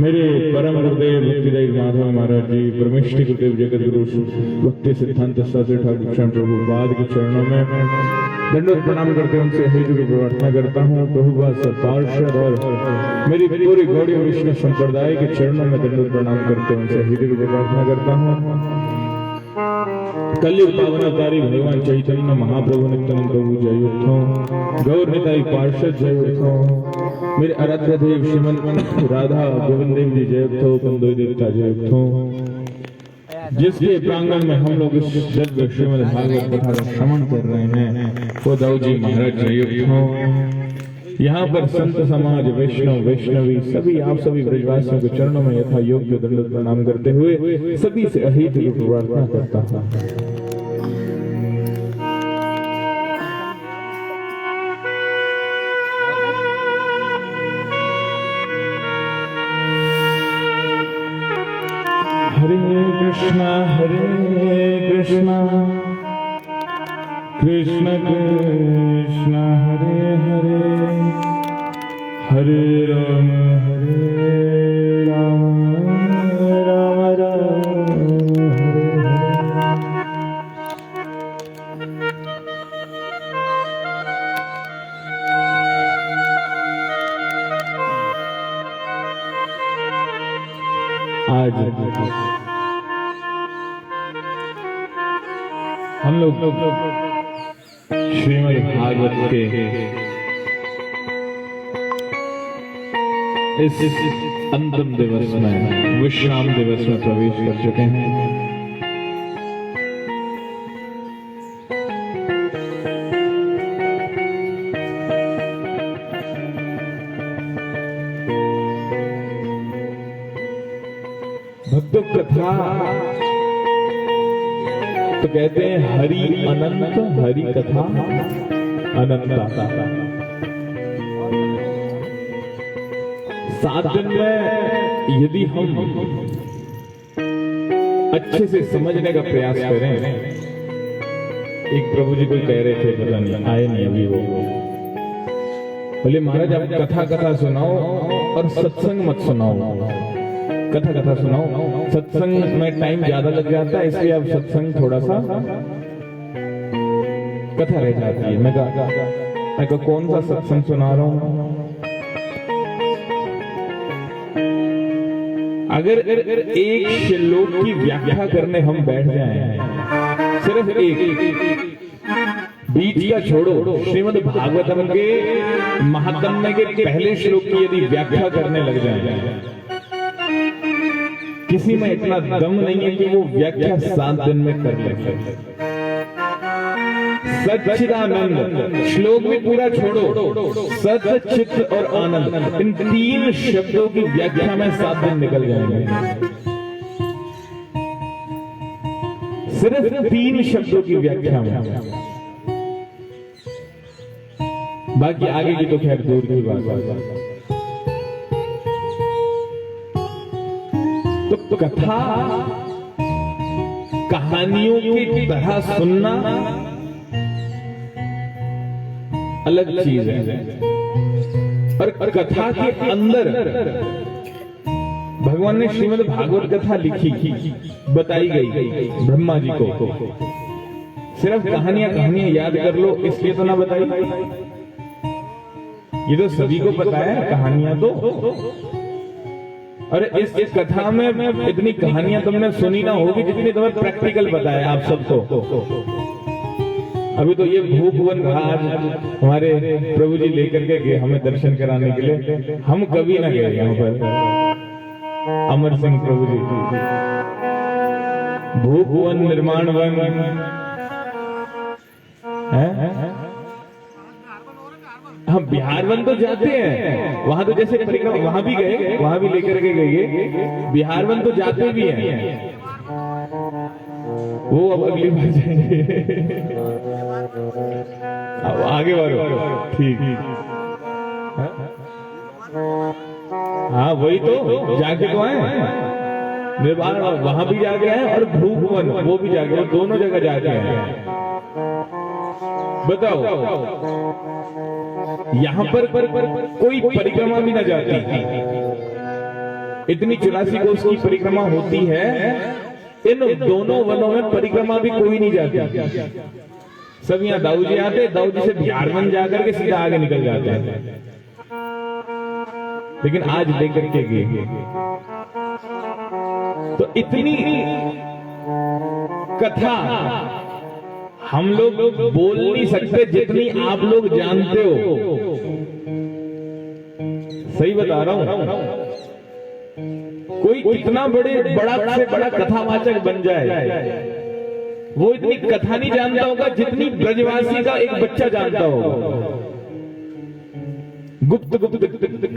मेरे परम गुरुदेव भक्तिदायी माधव महाराज जी, परमेष्ठी गुरुदेव जगत गुरु भक्ति सिद्धांत शास्त्री ठाकुर कृष्ण प्रभुपाद के चरणों में दंडवत प्रणाम करके उनसे हेतु की प्रार्थना करता हूँ। प्रभुपाद पार्षद और मेरी पूरी गौड़ी विष्णु संप्रदाय के चरणों में दंडवत प्रणाम करके उनसे हेतु की प्रार्थना करता हूँ। कलयुग पावन अवतारी भगवान चैतन्य महाप्रभु नित्यानंद प्रभु जय हो। गौर निताई पार्षद जय हो। मेरे आराध्य देव श्रीमन राधा गोविंद देव जी जय हो। कंदोई देवता जय हो। जिसके प्रांगण में हम लोग इस दिव्य श्रीमद् भागवत कथा का श्रवण कर रहे हैं वो दाऊ जी महाराज जय हो। यहाँ पर संत समाज वैष्णव वैष्णवी सभी आप सभी ब्रजवासियों के चरणों में यथा योग्य दंडवत प्रणाम करते हुए सभी से अहित की प्रार्थना करता हूँ। हरे कृष्णा कृष्ण कृष्ण हरे हरे हरे राम राम राम हरे हरे। आज हम लोग श्रीमद् भागवत के इस अंतिम दिवस में विश्राम दिवस में प्रवेश कर चुके हैं। भक्तों कथा तो कहते हैं हरि अनंत, हरि कथा अनंता। 7 दिन में यदि हम अच्छे से समझने का प्रयास करें। एक प्रभु जी को कह रहे थे, पता नहीं आए नहीं अभी वो, बोले महाराज आप कथा कथा सुनाओ और सत्संग मत सुनाओ। कथा कथा सुनाओ, सत्संग में टाइम ज्यादा लग जाता है, इसलिए अब सत्संग थोड़ा सा कथा रह जाती है। मैं कहा कौन सा सत्संग सुना रहा हूं? अगर एक श्लोक की व्याख्या करने हम बैठ जाएं, सिर्फ एक बीच का छोड़ो, श्रीमद् भागवतम के महात्म्य के पहले श्लोक की यदि व्याख्या करने लग जाए, किसी में इतना दम नहीं है कि वो व्याख्या 7 दिन में कर ले। सच्चिदानंद श्लोक में पूरा छोड़ो, सत चित्त और आनंद, इन 3 शब्दों की व्याख्या में 7 दिन निकल जाएंगे। सिर्फ 3 शब्दों की व्याख्या में, बाकी आगे की तो खैर दूर की बात है। तो कथा कहानियों की तरह सुनना अलग चीज है, और कथा के अंदर भगवान ने श्रीमद् भागवत कथा लिखी, बताई गई ब्रह्मा जी को। सिर्फ कहानियां याद कर लो इसलिए तो ना बताई, ये तो सभी को पता है कहानियां तो। अरे इस कथा में इतनी कहानियां तुमने सुनी ना होगी जितनी तुम्हें प्रैक्टिकल बताया आप सबको। अभी तो ये भूपवन आज हमारे प्रभु जी लेकर के गए हमें दर्शन कराने के लिए, हम कभी ना गए यहाँ पर। अमर सिंह प्रभु जी, भूपवन निर्माण वन है। हम बिहार वन तो जाते हैं, वहां तो जैसे परिक्रमा वहां भी गए, वहां भी लेकर के गए। बिहार वन तो जाते भी हैं, वो अब अगली बार जाएंगे। अब आगे बढ़ो, ठीक। हाँ वही तो जाके तो आए, निर्वाण वहां भी जाके आए और भूपवन वो भी जाके, दोनों जगह जाके आए। बताओ, यहां पर कोई परिक्रमा भी ना जाती, इतनी 84 कोस की परिक्रमा होती है, इन दोनों वनों में परिक्रमा भी कोई नहीं जाती। सब यहाँ दाऊ जी आते, दाऊ जी से बिहार वन जाकर के सीधा आगे निकल जाते हैं। लेकिन आज लेकर के गए तो इतनी कथा हम लोग बोल नहीं सकते जितनी आप लोग जानते हो। सही बता रहा हूं, कोई कितना बड़ा से बड़ा कथावाचक बन जाए, वो इतनी कथा नहीं जानता होगा जितनी ब्रजवासी का एक बच्चा जानता होगा। गुप्त गुप्त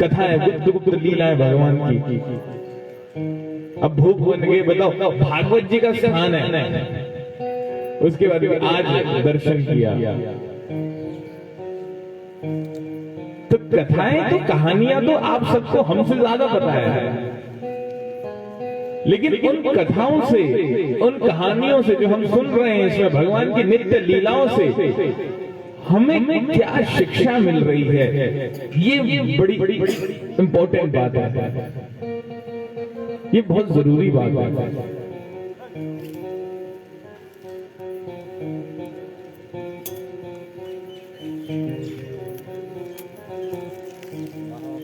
कथा है, गुप्त गुप्त लीला है भगवान की। अब भूख बन गए, बताओ, भागवत जी का स्थान है, उसके बाद आज दर्शन किया। तो कथाएं तो कहानियां तो आप सबको हमसे ज्यादा पता है, लेकिन उन कथाओं से, उन कहानियों से जो हम सुन रहे हैं, इसमें भगवान की नित्य लीलाओं से हमें क्या शिक्षा मिल रही है, ये बड़ी इंपॉर्टेंट बात है, ये बहुत जरूरी बात है।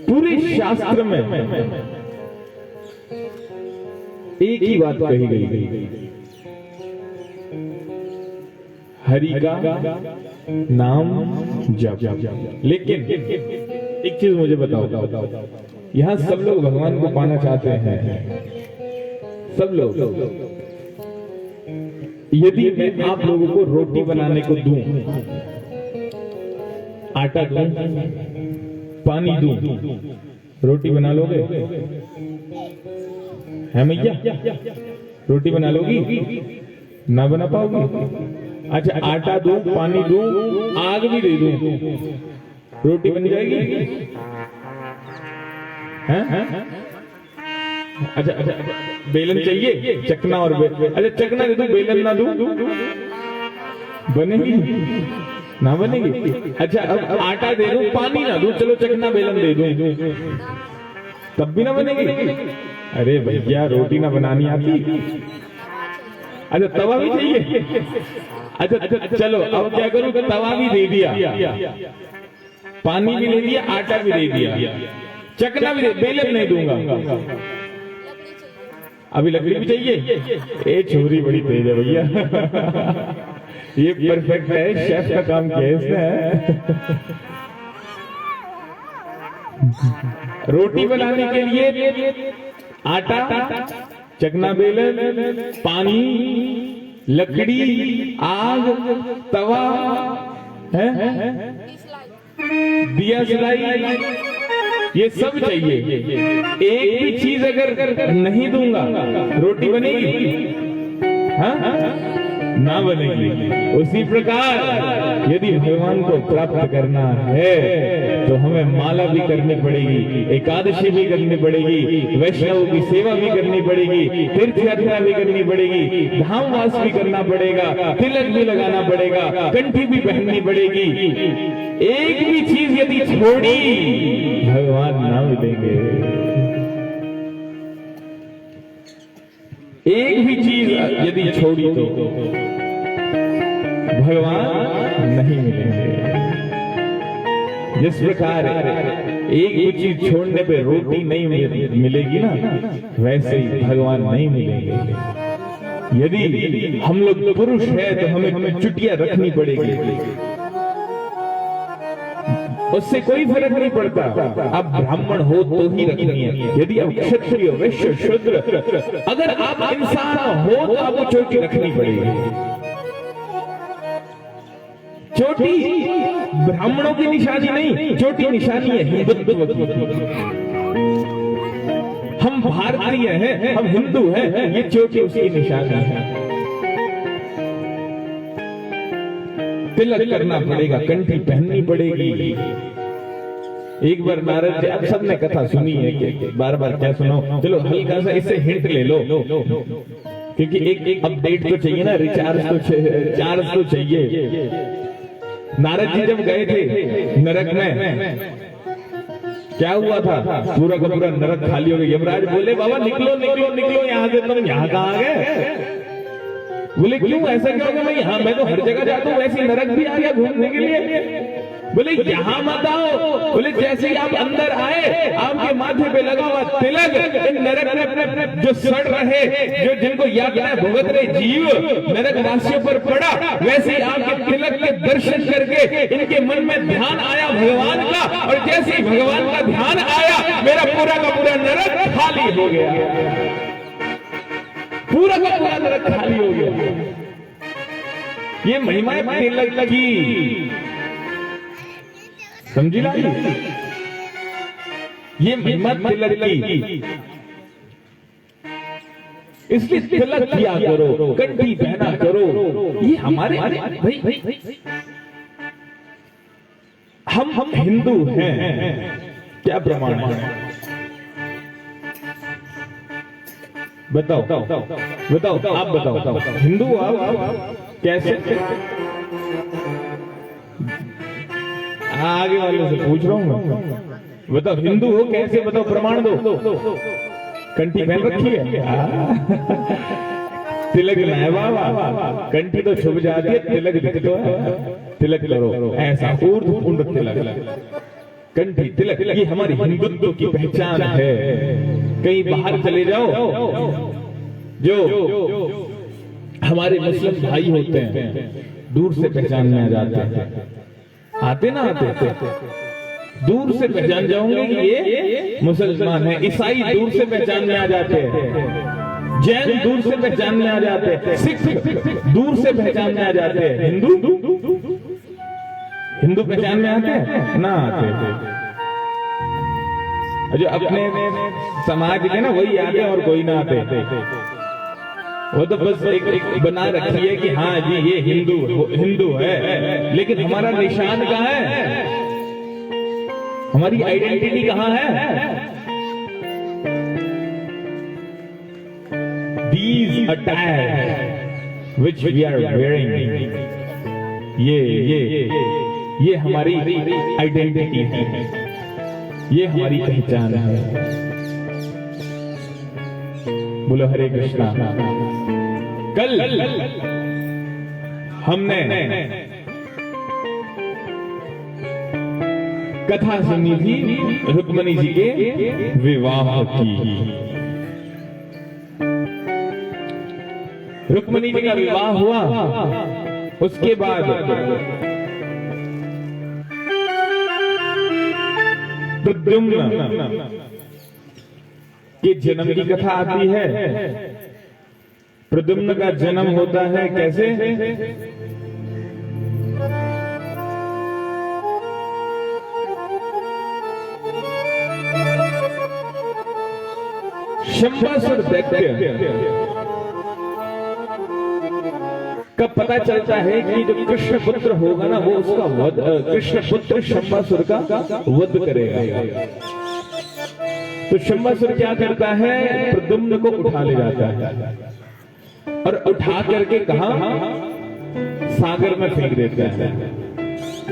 पूरे शास्त्र में एक ही बात कही गई, हरि का नाम जप। लेकिन एक चीज मुझे बताओ, यहां सब लोग भगवान को पाना चाहते हैं, सब लोग। यदि मैं आप लोगों को रोटी बनाने को दूं, आटा दूं, पानी दूं, रोटी बना लोगे? है मैया, रोटी बना लोगी? ना बना पाओगी। अच्छा, आटा दूं, पानी दूं, आग भी दे दूं, रोटी बन जाएगी? हैं? अच्छा, बेलन चाहिए, चकना और अच्छा, चकना दे दूं, बेलन ना दूं, बनेगी? ना बनेगी। अच्छा, अब आटा दे दूं, पानी ना दूं, चलो चकना बेलन दे दूं, तब भी ना बनेगी? अरे भैया, रोटी ना बनानी आती? अच्छा, तवा भी चाहिए? अच्छा, चलो अब क्या करूं, तवा भी दे दिया, पानी भी दे दिया, आटा भी दे दिया, चकना भी दे, बेलन नहीं दूंगा, अभी लकड़ी भी चाहिए? ए छोरी बड़ी तेज है भैया, ये परफेक्ट है, शेफ का काम किया इसने। रोटी बनाने के लिए आटा, चकना बेलन, पानी, लकड़ी, आग, तवा, है दिया जलाई, ये सब चाहिए। एक भी चीज अगर नहीं दूंगा, रोटी बनेगी? हाँ, ना बनेगी। उसी प्रकार यदि भगवान को प्राप्त करना है तो हमें माला भी करनी पड़ेगी, एकादशी भी करनी पड़ेगी, वैष्णव की सेवा भी करनी पड़ेगी, तीर्थ यात्रा भी करनी पड़ेगी, धामवास भी करना पड़ेगा, तिलक भी लगाना पड़ेगा, कंठी भी पहननी पड़ेगी। एक भी चीज यदि छोड़ी, भगवान ना मिलेंगे। एक भी चीज यदि छोड़ी तो भगवान नहीं मिलेंगे। जिस प्रकार एक भी चीज छोड़ने पे रोटी नहीं मिलेगी ना, वैसे ही भगवान नहीं मिलेंगे। यदि हम लोग पुरुष है तो हमें चुटिया रखनी पड़ेगी, उससे कोई फर्क नहीं पड़ता। आप ब्राह्मण हो तो ही रखनी है, यदि आप क्षत्रिय, वैश्य, शूद्र, अगर आप इंसान हो तो आपको चोटी रखनी पड़ेगी। चोटी ब्राह्मणों की निशानी नहीं, चोटी निशानी है हिंदुत्व की। हम भारतीय हैं, हम हिंदू हैं, ये चोटी उसकी निशानी है। तिलक करना पड़ेगा, कंठी पहननी पड़ेगी। एक बार नारद जी, अब सबने कथा सुनी है कि बार बार क्या सुनो, चलो हल्का सा इससे हिंट ले लो, क्योंकि एक अपडेट तो चाहिए ना, रिचार्ज तो चार्ज तो चाहिए। नारद जी जब गए थे नरक में, क्या हुआ था? पूरा का पूरा नरक खाली हो गया। यमराज बोले बाबा निकलो निकलो निकलो यहाँ से, तुम यहाँ कहाँ आ गए? बोले क्यों, ऐसा क्या हो गया? मैं तो हर जगह जाता हूँ, वैसे नरक भी आ गया घूमने के लिए। बोले यहाँ मत आओ। बोले जैसे ही आप अंदर आए, आपके माथे पे लगा हुआ तिलक इन नरक में जो सड़ रहे, जो जिनको यातना भुगत रहे जीव नरक वासियों पर पड़ा, वैसे ही आपके तिलक के दर्शन करके इनके मन में ध्यान आया भगवान का, और जैसे ही भगवान का ध्यान आया, मेरा पूरा का पूरा नरक खाली हो गया। पूरा का पूरा नरक खाली हो गया। ये महिमा तिलक की, समझी ना? ये महिमा तिलक की, इसलिए तिलक किया करो, कंठी पहना करो। ये हमारे भाई हम हिंदू हैं, क्या प्रमाण है? बताओ बताओ, आप बताओ, हिंदू आप कैसे? आगे वालों से पूछ रहा हूँ मैं, बताओ हिंदू हो कैसे? बताओ, प्रमाण दो। कंठी पहन रखी है, तिलक है बाबा, कंठी तो छुप जाती है, तिलक दिख तो है। तिलक करो ऐसा, ऊर्ध्व तिलक, कंठी तिलक, ये हमारी हिंदुत्व की पहचान है। कहीं बाहर चले जाओ, जो हमारे मुस्लिम भाई होते हैं दूर से पहचान में आ जाते हैं, आते ना आते, दूर से पहचान जाओगे कि ये मुसलमान है। ईसाई दूर से पहचान में आ जाते हैं, जैन दूर से पहचान में आ जाते हैं, सिख दूर से पहचान में आ जाते हैं, हिंदू पहचान में आते हैं ना? आते जो अपने समाज के ना वही आते और कोई ना आते। वो तो बस एक बना रखी है कि हाँ जी ये हिंदू है, लेकिन हमारा निशान कहाँ है? हमारी आइडेंटिटी कहाँ है? These attire which we are wearing, ये हमारी आइडेंटिटी है, ये हमारी पहचान है। बोलो हरे कृष्णा। कल हमने कथा सुनी थी रुक्मणी जी के विवाह की। रुक्मणी जी का विवाह हुआ, उसके बाद प्रद्युम्न के जन्म की कथा आती है। प्रद्युम्न का जन्म होता है कैसे? शंबासुर दैत्य कब पता चलता है कि जो कृष्ण पुत्र होगा ना वो उसका वध, कृष्ण पुत्र शंबासुर का वध करेगा। तो शंबासुर क्या करता है? प्रद्युम्न को उठा ले जाता है और उठा करके कहां? सागर में फेंक देता है।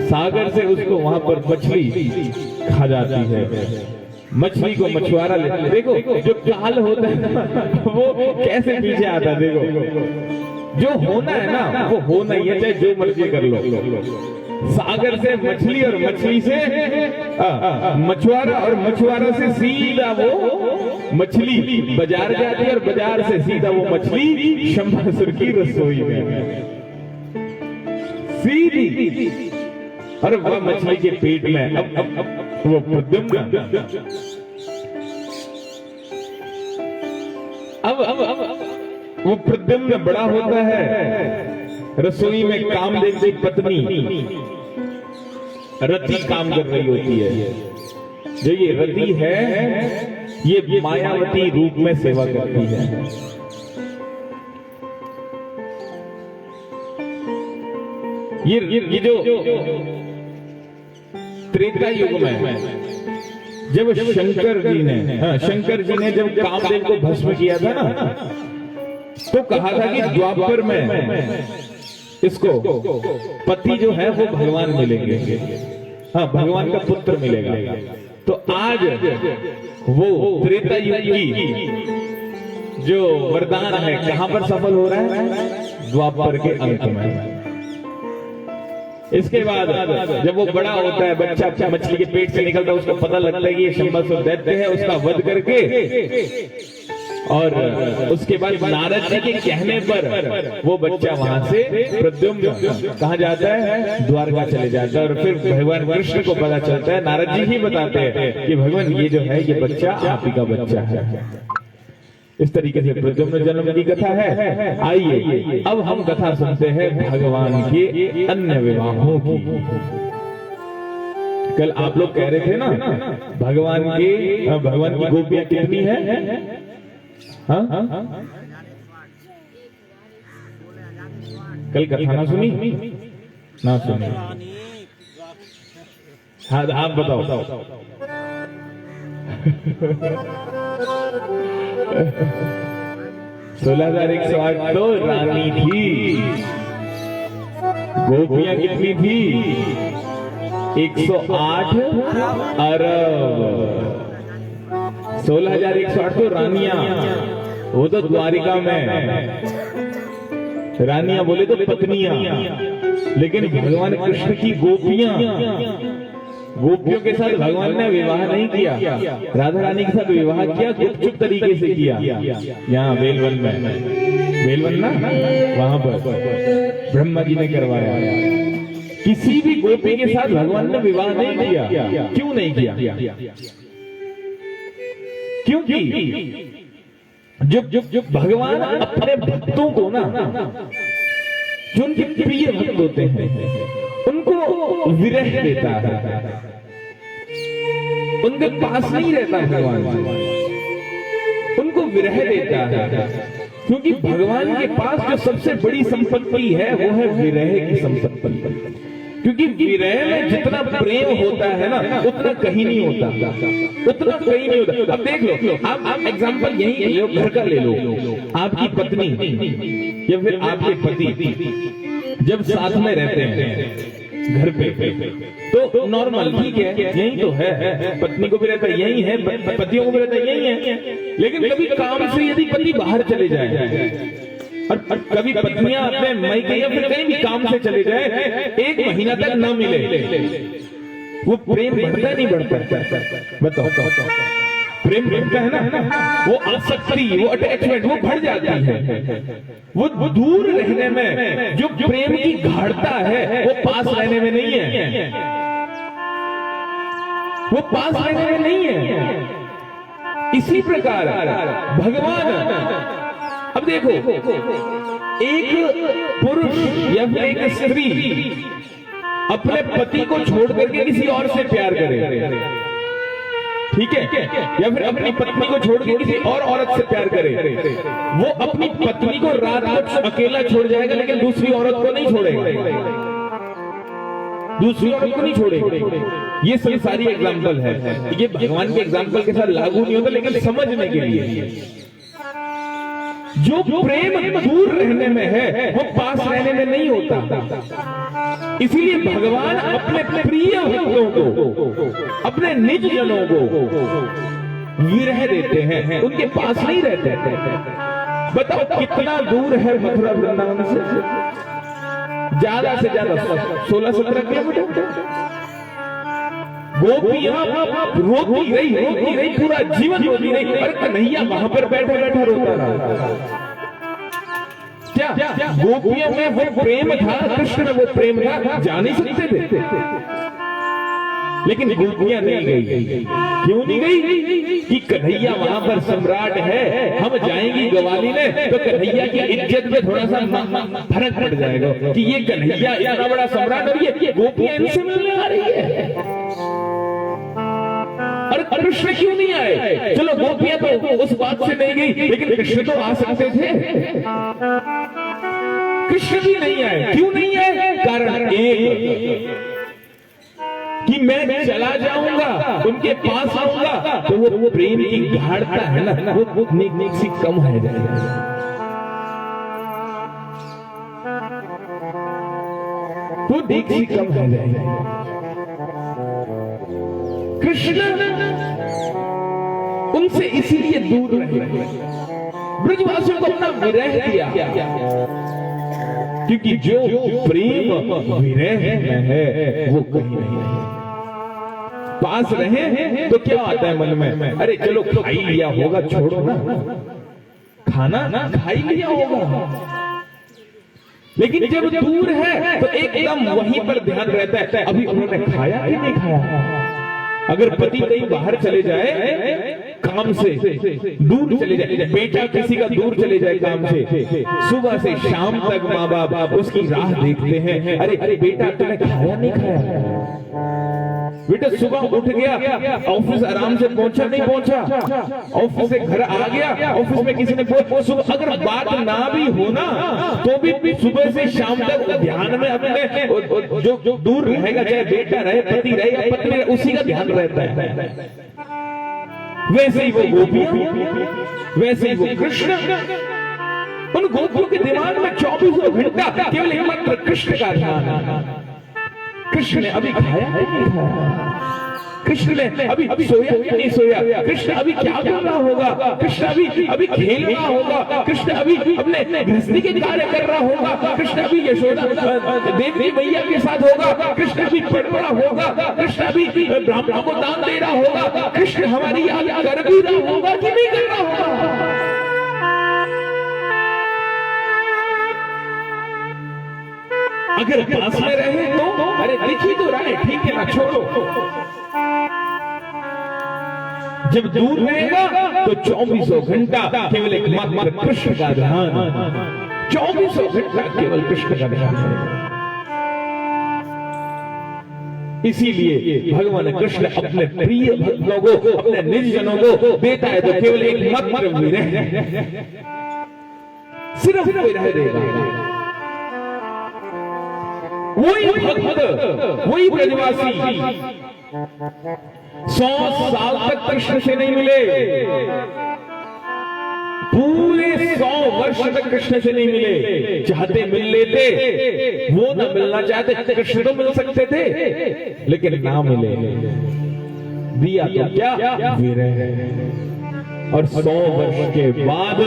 सागर से उसको वहां पर मछली खा जाती है। मछली को मछुआरा लेता है। देखो जो काल होता है ना वो कैसे पीछे आता है। देखो जो होना है ना वो होना ही है, चाहे जो मर्जी कर लो। सागर से मछली और मछली से मछुआरा और मछुआरा से सीधा वो मछली बाजार जाती है और बाजार से सीधा वो मछली शंबासुर की रसोई में सीधी, और वह मछली के पेट में अब वो प्रद्युम्न अब वो प्रद्युम्न बड़ा होता है। रसोई में कामदेव की पत्नी रति काम कर रही होती है। जो ये रति है ये मायावती रूप में सेवा करती है। ये जो त्रेता युग में जब शंकर जी ने जब कामदेव को भस्म किया था ना, तो कहा था कि द्वापर में इसको पति जो है वो भगवान मिलेंगे, हाँ भगवान का पुत्र मिलेगा। तो आज वो त्रेता युग की जो वरदान है कहां पर सफल हो रहा है? द्वापर के अंत में। इसके बाद जब वो बड़ा होता है, बच्चा मछली के पेट से निकलता है, उसको पता लगता है कि ये शंबासुर दैत्य है, उसका वध करके और उसके बाद नारद जी के कहने पर वो बच्चा वहां से प्रद्युम्न कहाँ जाता है? द्वारका चले जाता है। और फिर भगवान कृष्ण को पता चलता है, नारद जी ही बताते हैं कि भगवान ये जो है ये बच्चा आप ही का बच्चा है। इस तरीके से प्रद्युम्न जन्म की कथा है। आइए अब हम कथा सुनते हैं भगवान के अन्य विवाहों की। कल आप लोग कह रहे थे ना भगवान की गोपियां कितनी है? हाँ? कल कथा ना सुनी? ना सुनी? हाँ आप बताओ। 16,108 तो रानी थी। गोपियां कितनी थी? 108 अरब। 16,108 तो रानियां, वो तो द्वारिका में रानियां बोले तो पत्नियां, लेकिन भगवान कृष्ण की गोपियों के साथ भगवान ने विवाह नहीं किया। राधा रानी के साथ विवाह किया, गुपचुप तरीके से किया। यहाँ बेलवन में, बेलवन ना वहां पर ब्रह्मा जी ने करवाया। किसी भी गोपी के साथ भगवान ने विवाह नहीं किया। क्यों नहीं किया? क्योंकि जब भगवान अपने भक्तों को ना, जो उनके प्रिय भक्त होते हैं, उनको विरह देता है, उनके पास नहीं रहता भगवान, उनको विरह देता है। क्योंकि भगवान के पास जो सबसे बड़ी संपत्ति है वो है विरह की संपत्ति। क्योंकि विरह में जितना प्रेम होता है ना उतना कहीं नहीं होता, उतना कहीं नहीं होता। अब देख लो, आप एग्जांपल यही लो, घर का ले लो। आपकी पत्नी या फिर आपके पति जब साथ में रहते हैं घर पे तो नॉर्मल ठीक है, यही तो है। पत्नी को भी रहता है यही है, पतियों को भी रहता है यही है। लेकिन कभी काम से यदि पति बाहर चले जाए और कभी पत्नियां अपने मायके या फिर कहीं भी काम से चले जाए, 1 महीना तक न मिले, वो प्रेम बढ़ता नहीं बढ़ता? बताओ। प्रेम बढ़ता है ना, वो आसक्ति, वो अटैचमेंट वो बढ़ जाती है। वो दूर रहने में जो प्रेम की गाढ़ता है वो पास रहने में नहीं है, वो पास रहने में नहीं है। इसी प्रकार भगवान, अब देखो, एक पुरुष या फिर एक स्त्री अपने पति को छोड़ करके किसी और से प्यार करे, ठीक है, या फिर अपनी पत्नी को छोड़ के किसी और औरत से प्यार करे, वो अपनी पत्नी को रात को अकेला छोड़ जाएगा, लेकिन दूसरी औरत को नहीं छोड़ेगा, दूसरी औरत को नहीं छोड़ेगा। ये संसारी एग्जाम्पल है, ये भगवान के एग्जाम्पल के साथ लागू नहीं होता, लेकिन समझने के लिए जो प्रेम दूर रहने में है वो पास रहने में नहीं होता। इसीलिए भगवान अपने प्रिय भक्तों को, अपने निज जनों को विरह देते हैं, उनके पास नहीं रहते। बताओ कितना दूर है मथुरा वृंदावन से? ज्यादा से ज्यादा 16-17 किलोमीटर। गोपियां रोती रही, पूरा जीवन रोती रही। अरे कन्हैया वहां पर बैठा बैठा रोता रहा। क्या गोपियों में वो प्रेम था? कृष्ण में वो प्रेम था? जा नहीं सकते थे, लेकिन गोपियां नहीं गई। क्यों नहीं गई? कि कन्हैया वहां पर सम्राट है, हम जाएंगी ग्वाली में तो कन्हैया की इज्जत में थोड़ा सा फर्क पड़ जाएगा कि ये कन्हैया इतना बड़ा सम्राट और ये गोपियां इनसे मिलने आ रही है। और कृष्ण क्यों नहीं आए? चलो गोपियां तो उस बात से नहीं गई, लेकिन कृष्ण तो आ सकते थे। कृष्ण भी नहीं आए। क्यों नहीं आए? कारण एक कि मैं चला जाऊंगा, उनके पास आऊंगा तो वो प्रेम की गाढ़ता है ना, वो नीक सी कम है जाएगा। वो देखी कम रह जाएगी। कृष्ण उनसे इसीलिए दूर रहे, ब्रजवासियों को अपना विरह दिया, क्योंकि जो प्रेम विरह में है वो कहीं नहीं है। पास रहे तो क्या आता है मन में, अरे चलो खा ही लिया होगा, छोड़ो ना, खाना ना खा ही लिया होगा। लेकिन जब दूर है तो एकदम वहीं पर ध्यान रहता है, अभी उन्होंने खाया कि नहीं खाया। अगर पति कहीं बाहर चले जाए काम से, दूर चले जाए, बेटा किसी का दूर चले जाए काम से, सुबह से शाम तक माँ बाप उसकी राह देखते हैं, अरे बेटा तूने खाया नहीं खाया। बेटा सुबह उठ गया, ऑफिस आराम से पहुंचा नहीं पहुंचा, ऑफिस से घर आ गया, ऑफिस में किसी ने सुबह अगर बात ना भी हो ना तो भी सुबह से शाम तक ध्यान में अपने जो दूर रहेगा, चाहे बेटा रहे, पति रहे या पत्नी रहे, उसी का ध्यान रहता है। वैसे ही वो गोपियां, वैसे ही वो कृष्ण, उन गोपियों के दिमाग में 24 घंटा केवल एकमात्र कृष्ण का ध्यान। कृष्ण ने अभी खाया है नहीं खाया, कृष्ण ने अभी सोया नहीं सोया, कृष्ण अभी क्या कर रहा होगा, कृष्ण अभी खेल रहा होगा, कृष्ण अभी अपने गृहस्थी के कार्य कर रहा होगा, कृष्ण अभी यशोदा देवी मैया के साथ होगा, कृष्ण अभी पढ़ रहा होगा, कृष्ण अभी ब्राह्मणों को दान दे रहा होगा, कृष्ण हमारी याद कर भी रहा होगा कि नहीं कर रहा होगा। अगर पास में रहे तो अरे दिख ही तो रहा है, ठीक है ना, छोड़ो। जब दूर रहेगा तो 24 घंटा केवल एकमात्र कृष्ण का ध्यान, 24 घंटा केवल कृष्ण का ध्यान। इसीलिए भगवान कृष्ण अपने प्रिय भक्तों को, अपने निज जनों को देता है तो केवल एकमात्र विरह, सिर्फ विरह देगा। वही भक्त, वही ब्रजवासी 100 साल तक कृष्ण से नहीं मिले, पूरे 100 वर्ष तक कृष्ण से नहीं मिले। चाहते मिल लेते, वो ना मिलना चाहते, कृष्ण तो मिल सकते थे लेकिन ना मिले। दिया तो क्या विरह। और 100 वर्ष के बाद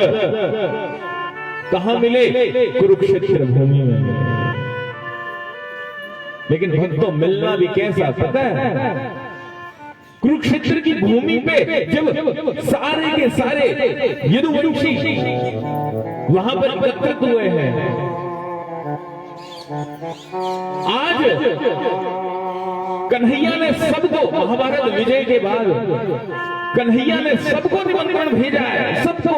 कहां मिले, कुरुक्षेत्र भूमि में मिले। लेकिन भक्तों मिलना भी कैसा पता है, कुरुक्षेत्र की भूमि पे जब सारे के सारे यदुवंशी वहां पर एकत्रित हुए हैं, आज कन्हैया ने सबको, महाभारत विजय के बाद कन्हैया ने सबको निमंत्रण भेजा है, सबको,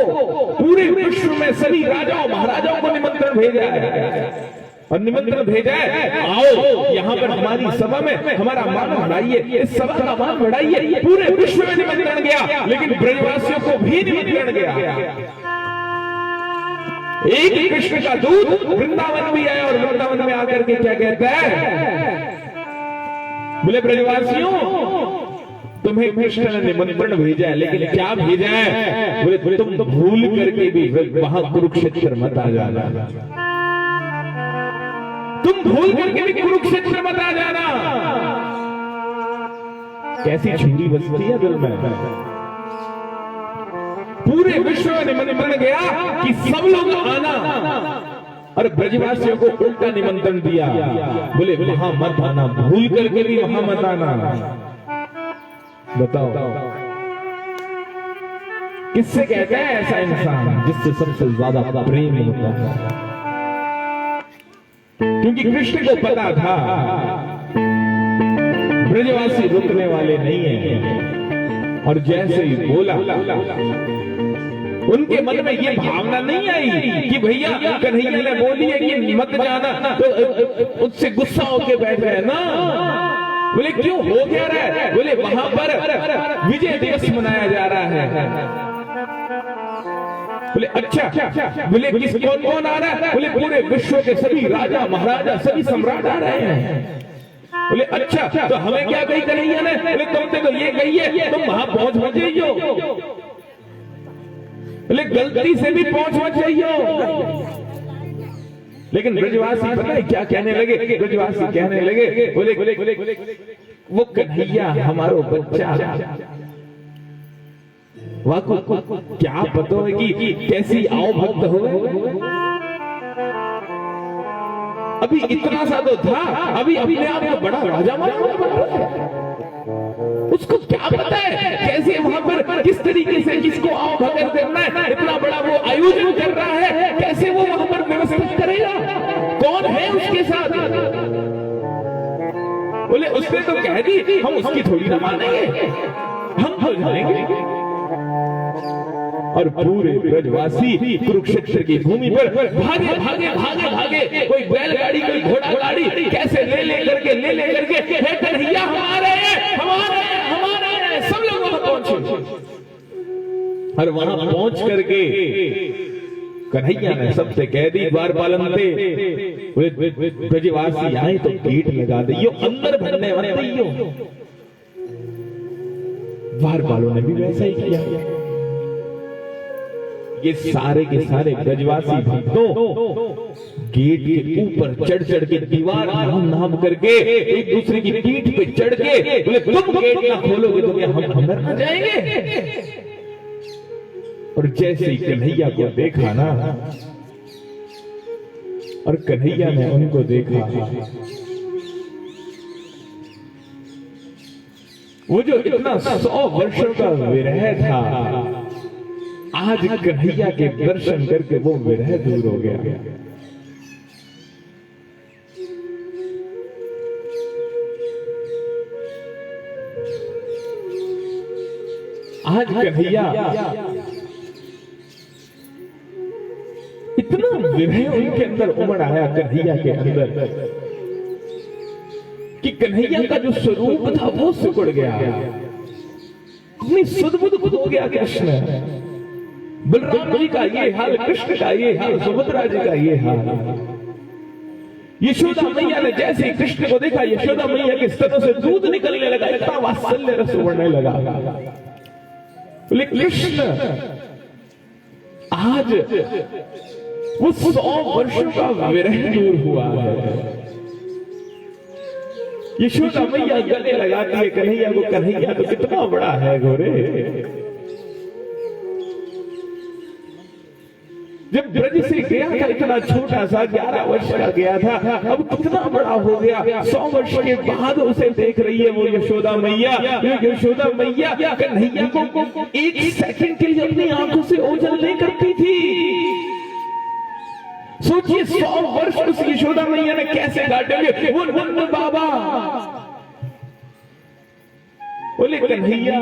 पूरे विश्व में सभी राजाओं महाराजाओं को निमंत्रण भेजा है। और निमंत्रण भेजा है, आओ यहाँ पर हमारी सभा में हमारा मान बढ़ाइए, इस सभा का मान बढ़ाइए। पूरे विश्व में निमंत्रण गया, लेकिन ब्रजवासियों को भी निमंत्रण गया। एक ही कृष्ण का दूत वृंदावन भी आया, और वृंदावन में आकर के क्या कहता है, बोले ब्रजवासियों तुम्हें कृष्ण ने निमंत्रण भेजा है, लेकिन क्या भेजा है, बोले तुम भूल करके भी वहां कुरुक्षेत्र मत आ जाना, तुम भूल करके भी कुरुक्षेत्र मत आ जाना। कैसी छुरी बजती है दिल में। पूरे विश्व में निमंत्रण गया कि सब लोग आना, और ब्रजवासियों को उल्टा निमंत्रण दिया, बोले वहां मत आना, भूल करके भी वहां मत आना। बताओ किससे कहता है ऐसा इंसान, जिससे सबसे ज्यादा प्रेम होता है। क्योंकि कृष्ण को पता था ब्रजवासी रुकने वाले नहीं हैं, और जैसे ही बोला उनके मन में ये भावना नहीं आई कि भैया कन्हैया ने बोली है कि मत जाना, तो उससे गुस्सा होके बैठ गए ना। बोले क्यों, हो क्या रहा है, बोले वहां पर विजय दिवस मनाया जा रहा है। बोले अच्छा, बोले किस कौन कौन आ रहा है, बोले पूरे विश्व के सभी राजा महाराजा सभी सम्राट आ रहे हैं। बोले अच्छा, तो हमें क्या कही कन्हैया ने, बोले तुमने तो ये कही है तुम वहां पहुंच मत जाइयो, बोले गलती से भी पहुंच मत जाइयो। लेकिन ब्रजवासी पता है क्या कहने लगे? ब्रजवासी कहने लगे, बोले वो कन्हैया हमारो बच्चा, वाकु क्या पता है कि कैसी आओ भक्त हो, अभी इतना सा तो था, अभी अपने आप को बड़ा राजा माना, उसको क्या पता है कैसे वहां पर किस तरीके से किसको आओ भगत करना है, इतना बड़ा वो आयोजन कर रहा है, कैसे वो वहां पर व्यवस्था करेगा, कौन है उसके साथ? बोले उसने तो कह दी, हम उसकी थोड़ी ना मानेंगे, हम तो जाएंगे। और पूरे ब्रजवासी कुरुक्षेत्र की भूमि पर भागे भागे भागे भागे, कोई बैलगाड़ी कोई घोड़ा गाड़ी कैसे ले करके हे कन्हैया हमारे हैं, हमारे हैं, हमारे हैं, सब लोग वहां पहुंचे। और वहां पहुंच करके कन्हैया ने सबसे कह दी, द्वारपालन थे ब्रजवासी आए तो गेट लगा दे, यो अंदर भरने वाले यो। द्वारपालों ने भी वैसा ही किया। ये सारे के सारे ब्रजवासी भक्तों गेट के ऊपर चढ़ के दीवार नाम करके एक दूसरे की पीठ पे चढ़ के बोले तुम गेट ना खोलोगे तो क्या हम अंदर ना जाएंगे? और जैसे ही कन्हैया को देखा ना, और कन्हैया ने उनको देखा, वो जो इतना 100 वर्षों का विरह था, आज कन्हैया के दर्शन करके वो विरह दूर हो गया। आज कन्हैया इतना विरह उनके अंदर उमड़ आया, कन्हैया के अंदर, कि कन्हैया का जो स्वरूप था वो सिकुड़ गया, अपनी सुध-बुध खो गया कृष्ण। बलराम जी का ये हाल, कृष्ण का ये हाल, सुभद्रा जी का ये हाल। यशोदा मैया ने जैसे ही कृष्ण को देखा, यशोदा मैया के स्तनों से दूध निकलने लगा, इतना वात्सल्य रस उमड़ने लगा। लेकिन कृष्ण आज वो 100 वर्षों का विरह दूर हुआ है। यशोदा मैया गले लगाती है कन्हैया को, कन्हैया तो कितना बड़ा है गोरे। जब ब्रज से गया था इतना छोटा सा, 11 वर्ष का गया था, अब कितना बड़ा हो गया। 100 वर्ष के बाद उसे देख रही है वो यशोदा मैया। यशोदा मैया कन्हैया को एक सेकंड के लिए अपनी आंखों से ओझल नहीं करती थी। सोचिए 100 वर्ष उस यशोदा मैया ने कैसे काटे। वो नंद बाबा बोले कन्हैया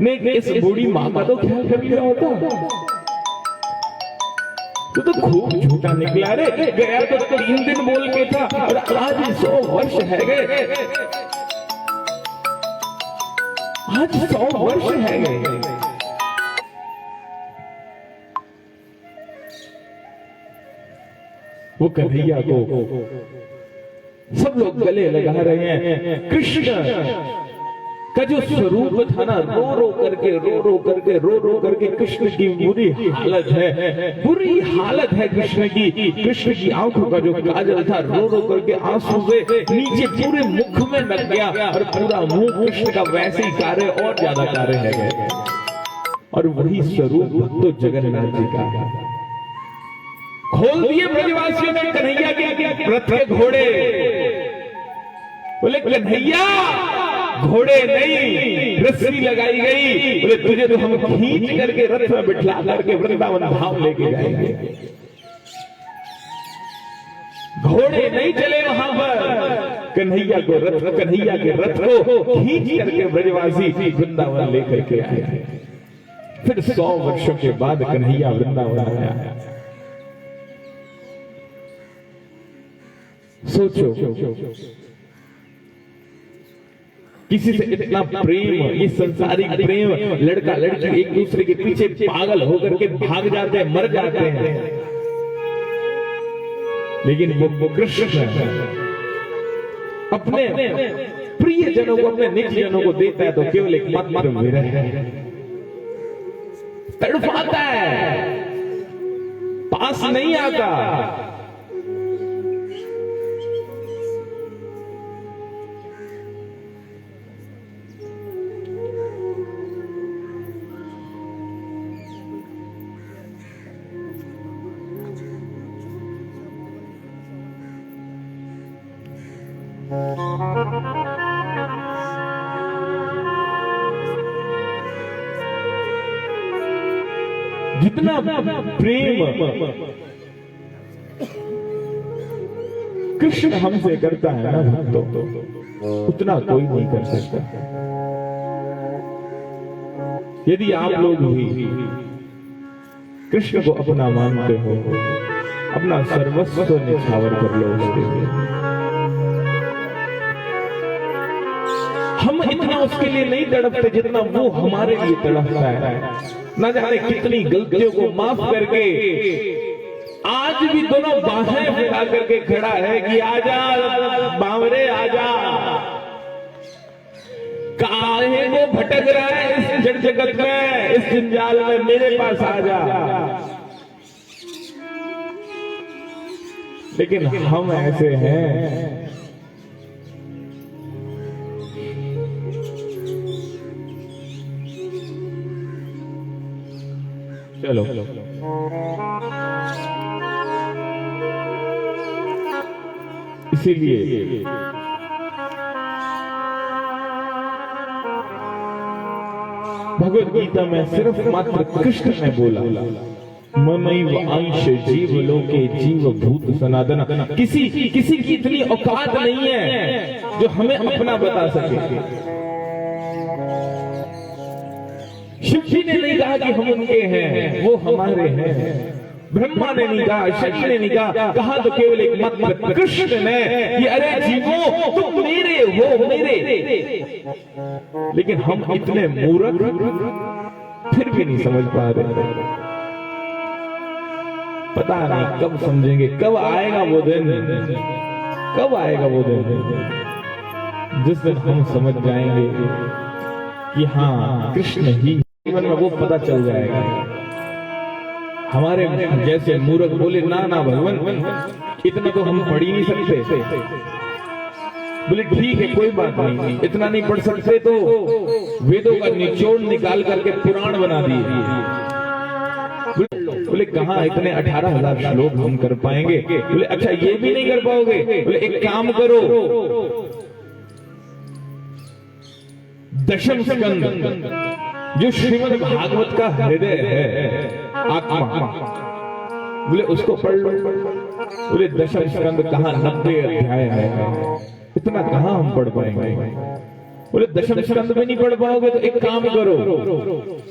ने इस बूढ़ी माँ का तो ख्याल कर लिया होता, तो खूब झूठा निकला रे। गया तो 3 दिन बोल के था, और आज 100 वर्ष है गए, आज 100 वर्ष है गए। वो कन्हैया को सब लोग गले लगा रहे हैं। कृष्ण का जो स्वरूप था ना, रो रो करके कृष्ण की बुरी हालत है कृष्ण की। कृष्ण की आंखों का जो काजल था, रो करके आंसू से नीचे पूरे मुख में लग गया, और पूरा मुंह कृष्ण का वैसे ही कार्य और ज्यादा कार्य है गए। और वही स्वरूप तो जगन्नाथ जी का खोल दिए ब्रजवासियों ने कन्हैया के रथ के घोड़े। बोले कन्हैया घोड़े नहीं, रस्सी लगाई गई। बोले तुझे तो हम खींच करके रथ में बिठला करके वृंदावन धाम लेके जाएंगे। घोड़े नहीं चले वहां पर, कन्हैया के रथ को खींच करके ब्रजवासी वृंदावन लेकर के आए। फिर 100 वर्षों के बाद कन्हैया वृंदावन आया। सोचो किसी से इतना प्रेम, ये संसारिक प्रेम, लड़का लड़की एक दूसरे के पीछे पागल होकर के भाग जाते हैं, मर जाते हैं। लेकिन वो कृष्ण अपने प्रिय जनों को, अपने निज जनों को देता है तो केवल एक मात्र विरह तड़पाता है, पास नहीं आता। जितना प्रेम कृष्ण हमसे करता है ना भक्तों, उतना कोई नहीं कर सकता। यदि आप लोग भी कृष्ण को अपना मानते हो, अपना सर्वस्व निछावर कर लो उसके लिए। हम इतना उसके लिए नहीं तड़पते जितना वो हमारे लिए तड़पता है। न जाने कितनी गलतियों को माफ करके आज भी दोनों बाहें फैला करके खड़ा है कि आजा बावरे आजा, काहे को भटक रहा है इस जड़ जगत में, इस जंजाल में, मेरे पास आजा। लेकिन हम ऐसे हैं, चलो इसीलिए भगवत गीता में सिर्फ मात्र कृष्ण ने बोला, ममैव अंश जीव लोके जीव भूत सनातन। किसी की इतनी औकात नहीं है जो हमें अपना बता सके। शिव जी ने नहीं कहा कि हम उनके हैं, वो हमारे हैं। ब्रह्मा ने नहीं कहा, शनि ने नहीं कहा तो केवल एक मात्र कृष्ण ने ये, अरे जीवो तुम मेरे हो, मेरे। लेकिन हम इतने मूर्ख फिर भी नहीं समझ पा रहे। पता नहीं कब समझेंगे, कब आएगा वो दिन, कब आएगा वो दिन जिस दिन हम समझ जाएंगे कि हाँ कृष्ण ही जीवन में, वो पता चल जाएगा। हमारे जैसे मूर्ख बोले ना ना भगवान इतना तो हम पढ़ ही नहीं सकते। बोले ठीक है कोई बात नहीं, इतना नहीं पढ़ सकते तो वेदों का निचोड़ निकाल करके पुराण बना दिए। बोले कहाँ इतने 18,000 श्लोक हम कर पाएंगे। बोले अच्छा ये भी नहीं कर पाओगे। बोले एक काम करो, दशम स्कंद जो श्रीमद् भागवत का हृदय है, आत्मा, बोले उसको पढ़ लो। बोले दशम स्कंद कहाँ 90 अध्याय है, इतना कहाँ हम पढ़ पाएंगे। बोले दशम स्कंद में नहीं पढ़ पाओगे तो एक काम करो,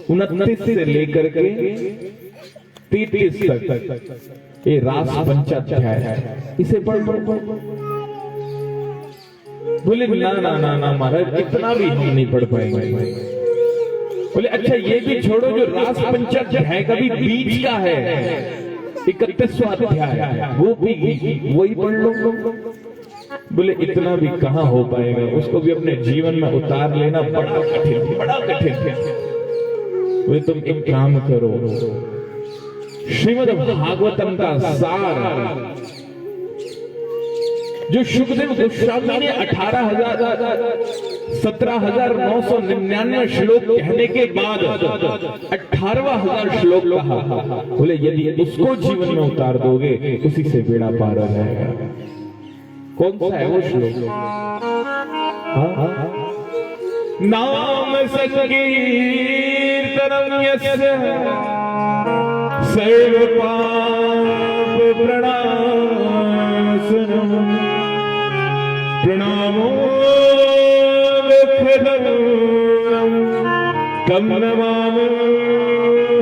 29 से लेकर के 33 तक ये रास पंचाध्याय है, इसे पढ़ लो। बोले ना ना ना ना महाराज इतना भी हम नहीं पढ़ पाएंगे। बोले अच्छा ये भी छोड़ो, जो रास पंचाध्याय का भी बीच का है 31वां अध्याय, वो भी वही पढ़ लो। बोले इतना भी कहाँ हो पाएगा, उसको भी अपने जीवन में उतार लेना बड़ा कठिन, बड़ा कठिन है। बोले तुम एक काम करो, श्रीमद् भागवतम का सार जो सुखदेव गोस्वामी ने 17,999 श्लोक कहने के बाद 18,000 श्लोक कहा। बोले यदि उसको जीवन में उतार दोगे उसी से बेड़ा पार हो जाएगा। कौन सा है वो श्लोक? नाम संकीर्तनम यस्य सर्व पाप प्रणाशनम प्रणामो तम नमामि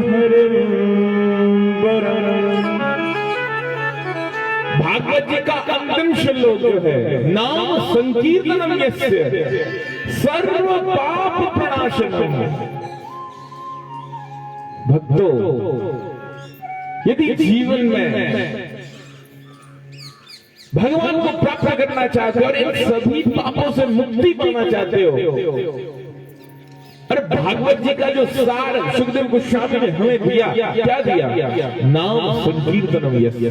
हरिं परम। भागवत जी का अंतिम श्लोक जो है, नाम संकीर्तनम यस्य सर्व पाप प्रणाशनम। भक्तों यदि जीवन में भगवान को प्राप्त करना चाहते हो और इन सभी पापों से मुक्ति पाना चाहते हो, अरे भागवत जी का जो सार सुखदेव गोस्वामी ने हमें दिया, क्या दिया? नाम संकीर्तनम यस्य।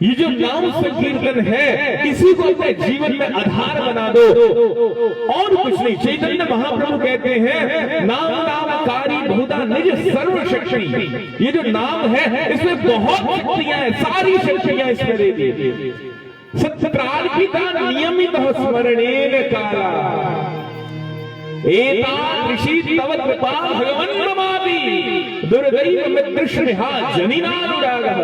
ये जो नाम संकीर्तन है इसी को अपने जीवन में आधार बना दो और कुछ नहीं। चैतन्य महाप्रभु कहते हैं नाम नामकारी बहुधा निज सर्व शक्ति। ये जो नाम है इसमें बहुत शक्तियां हैं, सारी शक्तियां इसमें दे दी। सत्रार्पिता नियमितः स्मरणेन काला एतादृशी तव कृपा भगवन् नमामि दुर्दैव मित्रस्नेहा जनिनानुरागः।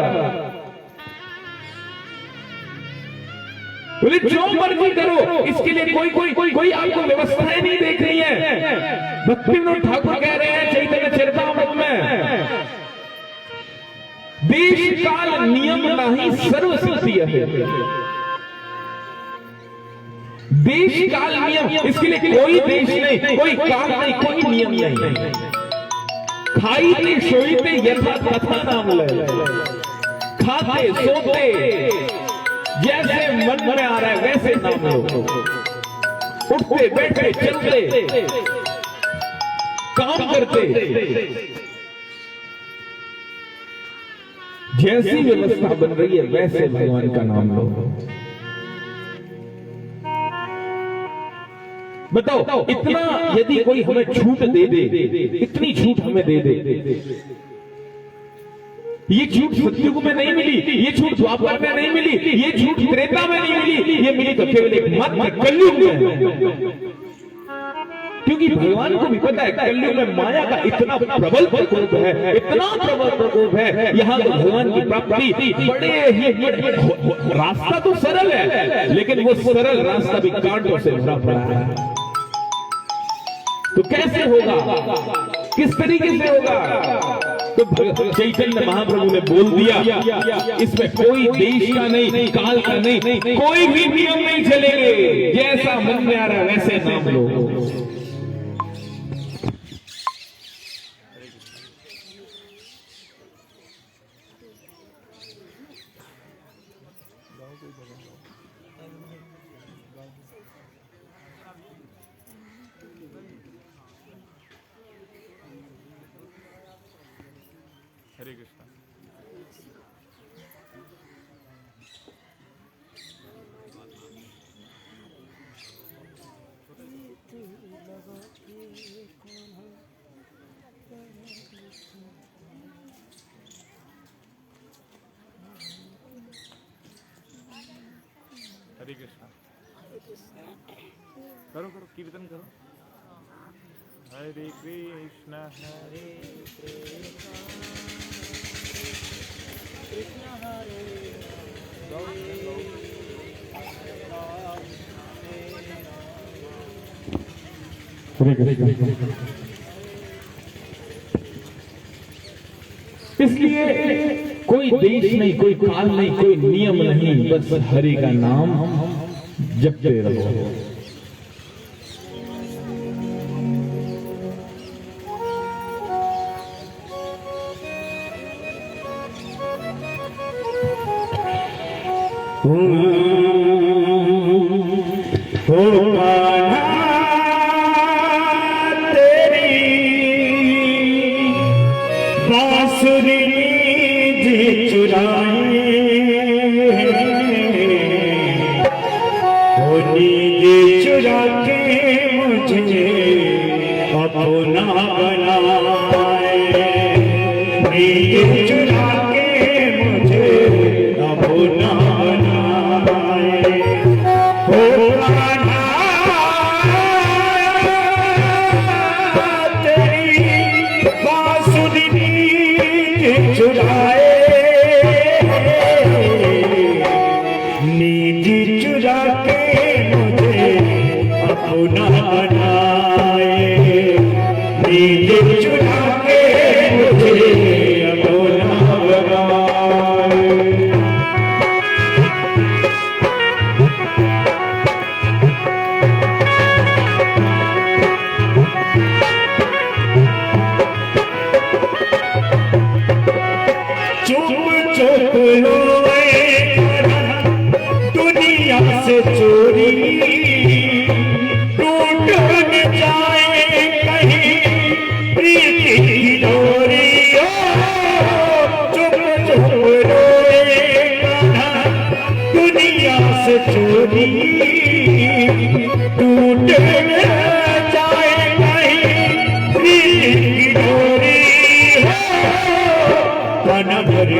बोले जो मर्जी करो, इसके लिए कोई आपको व्यवस्थाएं नहीं देख रही है। भक्ति विनोद ठाकुर कह रहे हैं चैतन्य चरितामृत में, देश काल नियम नहीं सर्वसिद्धि है। देश काल नियम, इसके लिए कोई देश नहीं, कोई काल नहीं, कोई नियम नहीं। खाईते सोईते यथा तथा नाम ले, खाते सोते जैसे मन में आ रहा है वैसे नाम लो, उठते बैठते चलते काम करते, जैसी व्यवस्था बन रही है वैसे भगवान का नाम लो। बताओ, इतना यदि कोई हमें छूट दे दे, इतनी छूट हमें दे दे, ये छूट सतयुग में नहीं मिली, ये छूट द्वापर में नहीं मिली, ये छूट त्रेता में नहीं मिली, ये मिली तो केवल एक मात्र कलयुग में। क्योंकि भगवान को भी पता है कलयुग में माया का इतना प्रबल प्रकोप है, इतना प्रबल प्रकोप है, यहाँ तो भगवान की प्राप्ति बड़े ही रास्ता तो सरल है, लेकिन वो सरल रास्ता भी कांटों से भरा पड़ा है। तो कैसे होगा, किस तरीके से होगा? तो चैतन्य महाप्रभु ने बोल दिया, इसमें कोई देश का नहीं, काल का नहीं, कोई भी नियम नहीं चलेंगे, जैसा मन में आ रहा है वैसे नाम लो। हरे कृष्णा। हरे कृष्णा। करो करो कीर्तन करो। हरे कृष्णा हरे कृष्णा कृष्ण हरे हरे। इसलिए कोई देश नहीं, कोई काल नहीं, कोई नियम नहीं, बस हरि का नाम जपते रहो।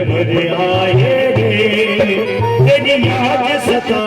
भरे आए रे तेरी याद सता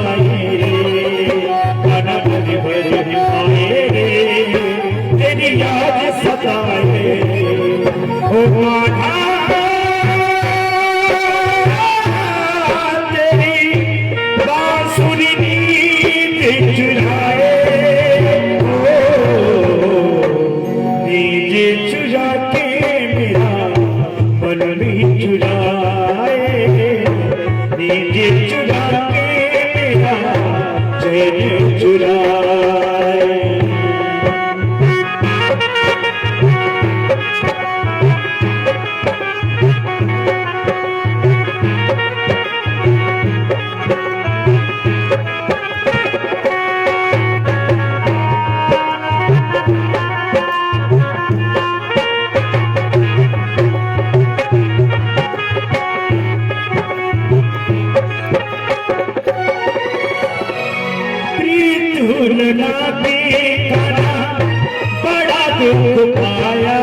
बड़ा दुख पाया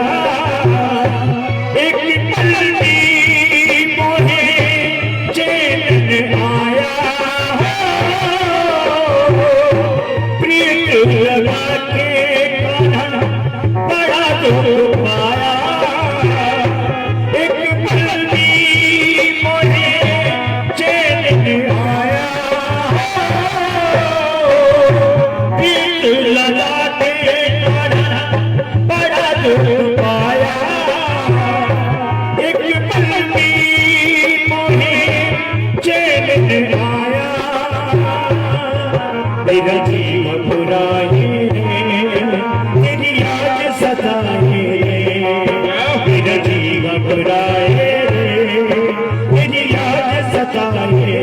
एक पल में मोहे चैन आया प्रीत लगा के बड़ा दुख पाया एक पल में मोहे चैन आया प्रीत लगा बड़ा दुख पाया एक पल में मोहे चैन आया मेरा जीवन बुराई तेरी याद सताए मेरा जीवन बुराई तेरी याद सताए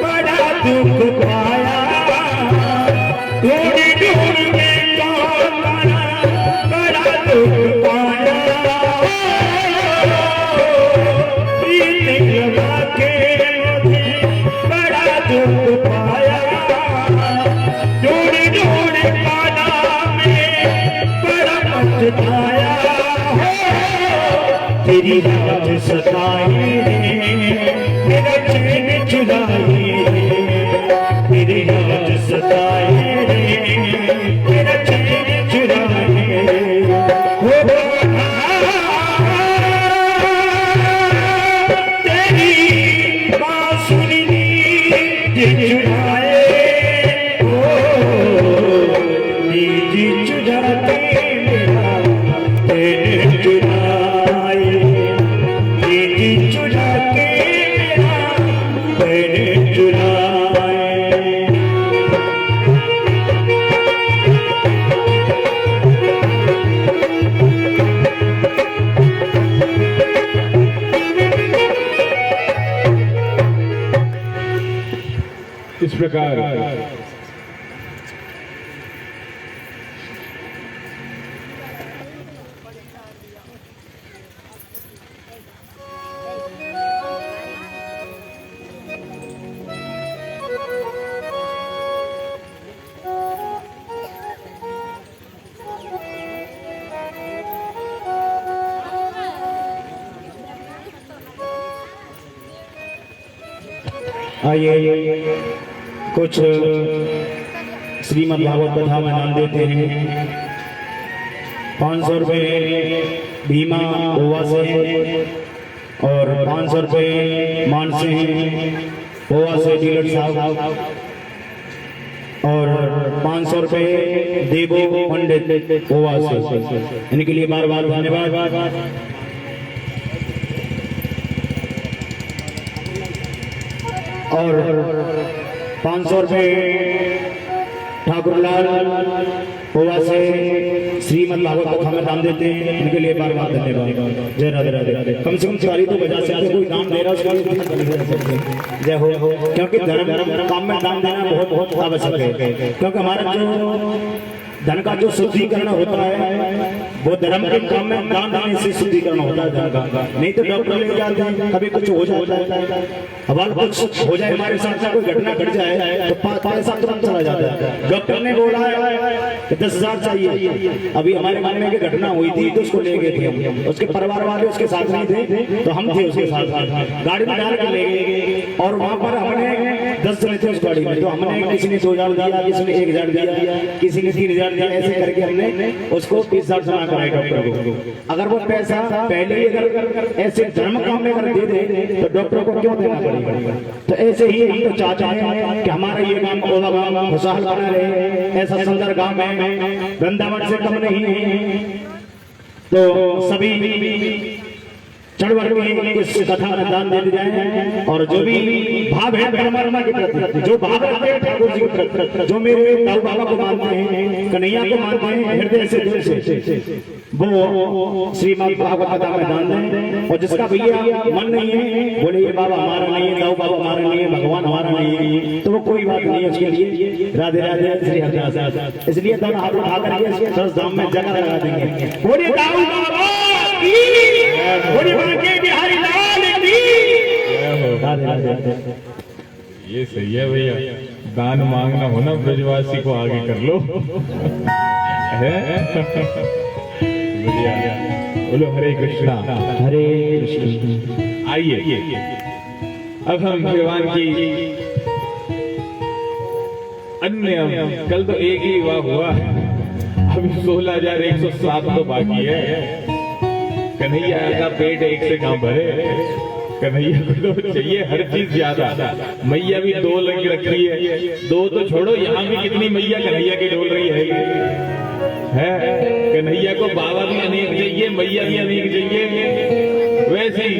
बड़ा दुख पाया ढूंढ ढूंढ के बड़ा दुख पाया प्रीत लगा के बड़ा दुख पाया ढूंढ ढूंढ पाना में बड़ा पछताया तेरी याद सताए मेरा चैन चुराए मेरी याद सताए मेरा चैन चुराए तेरी बांसुरी चुराए नींद चुराते मेरा चैन चुराए चुरा के मेरा चुराए इस प्रकार आइए कुछ श्रीमद् भागवत कथा में नाम देते हैं। 500 रुपये भीमा गोवा से और 500 रुपये मान से गोवा से डीलर साहब और 500 रुपये देवो पंडित ओवासी, इनके लिए बार बार धन्यवाद। और 500 रुपये ठाकुरलाल ओवा से श्रीमद भागवत कथा में दान देते हैं, इनके लिए बार बार धन्यवाद। जय राधे राधे। कम से कम 40-50 से कोई दान दे रहा है, जय हो। क्योंकि धर्म काम में दान देना बहुत बहुत आवश्यक है, क्योंकि हमारा जो धन का जो शुद्धिकरण होता है वो धर्म के काम में दान देने से शुद्धिकरण होता है धन का। नहीं तो डॉक्टर ले जाते हैं, कभी कुछ हो जाता है, हमारा कुछ हो जाए, हमारे साथ कोई घटना घट जाए तो पैसा तुरंत चला जाता है। डॉक्टर ने बोला है कि 10,000 चाहिए। अभी हमारे मन में घटना हुई थी तो उसको ले गए थे हम, उसके परिवार वाले उसके साथ नहीं थे तो हम थे उसके साथ, गाड़ी में डाल के ले गए। और वहाँ पर हमने 10 जने थे उस गाड़ी में, तो हमने किसी ने 2,000 दिया, किसी ने 1,000 दिया, किसी ने 3,000 दिया, ऐसे करके हमने उसको 30,000 जमा कराया डॉक्टर को। अगर वो पैसा पहले ही अगर ऐसे धर्म काम में अगर दे दे तो डॉक्टर को क्यों देना पड़ेगा। तो ऐसे ही हम तो चाहते हैं कि हमारा ये गांव ओवा गांव खुशहाल बना रहे, ऐसा सुंदर गांव है, वृंदावन से कम नहीं है। तो सभी चढ़ बढ़ के इस कथा में दान दे जाए, और जो भी भाव है परमात्मा के प्रति, जो भाव है ठाकुर जी के प्रति, जो मेरे दाऊ बाबा को मानते हैं, कन्हैया को मानते हैं हृदय से दिल से, वो श्रीमद भागवत कथा में दान दें। और जिसका भैया मन नहीं है, बोले ये बाबा हमारा नहीं है, दाऊ बाबा हमारा नहीं है, भगवान हमारा नहीं है, तो वो कोई बात नहीं है उसके लिए। राधे राधे श्री हरिदास। इसलिए दोनों हाथ उठा करके 10 धाम में जगह लगा देंगे। बोले दाऊ बाबा की, बोले बांके बिहारी लाल की। राधे राधे। ये सही है भैया, दान मांगना हो ना ब्रजवासी को आगे कर लो। है बढ़िया। बोलो हरे कृष्णा हरे कृष्ण। आइए अब हम भगवान की अन्य, कल तो एक ही विवाह हुआ, अभी 16,107 तो बाकी है। कन्हैया का पेट एक से कम भरे, कन्हैया को तो चाहिए हर चीज ज्यादा। मैया भी 2 लग रखी है, 2 तो छोड़ो, यहाँ भी कितनी मैया कन्हैया की डोल रही है। कन्हैया को बाबा भी अनेक चाहिए, मैया भी अनेक चाहिए। वैसे ही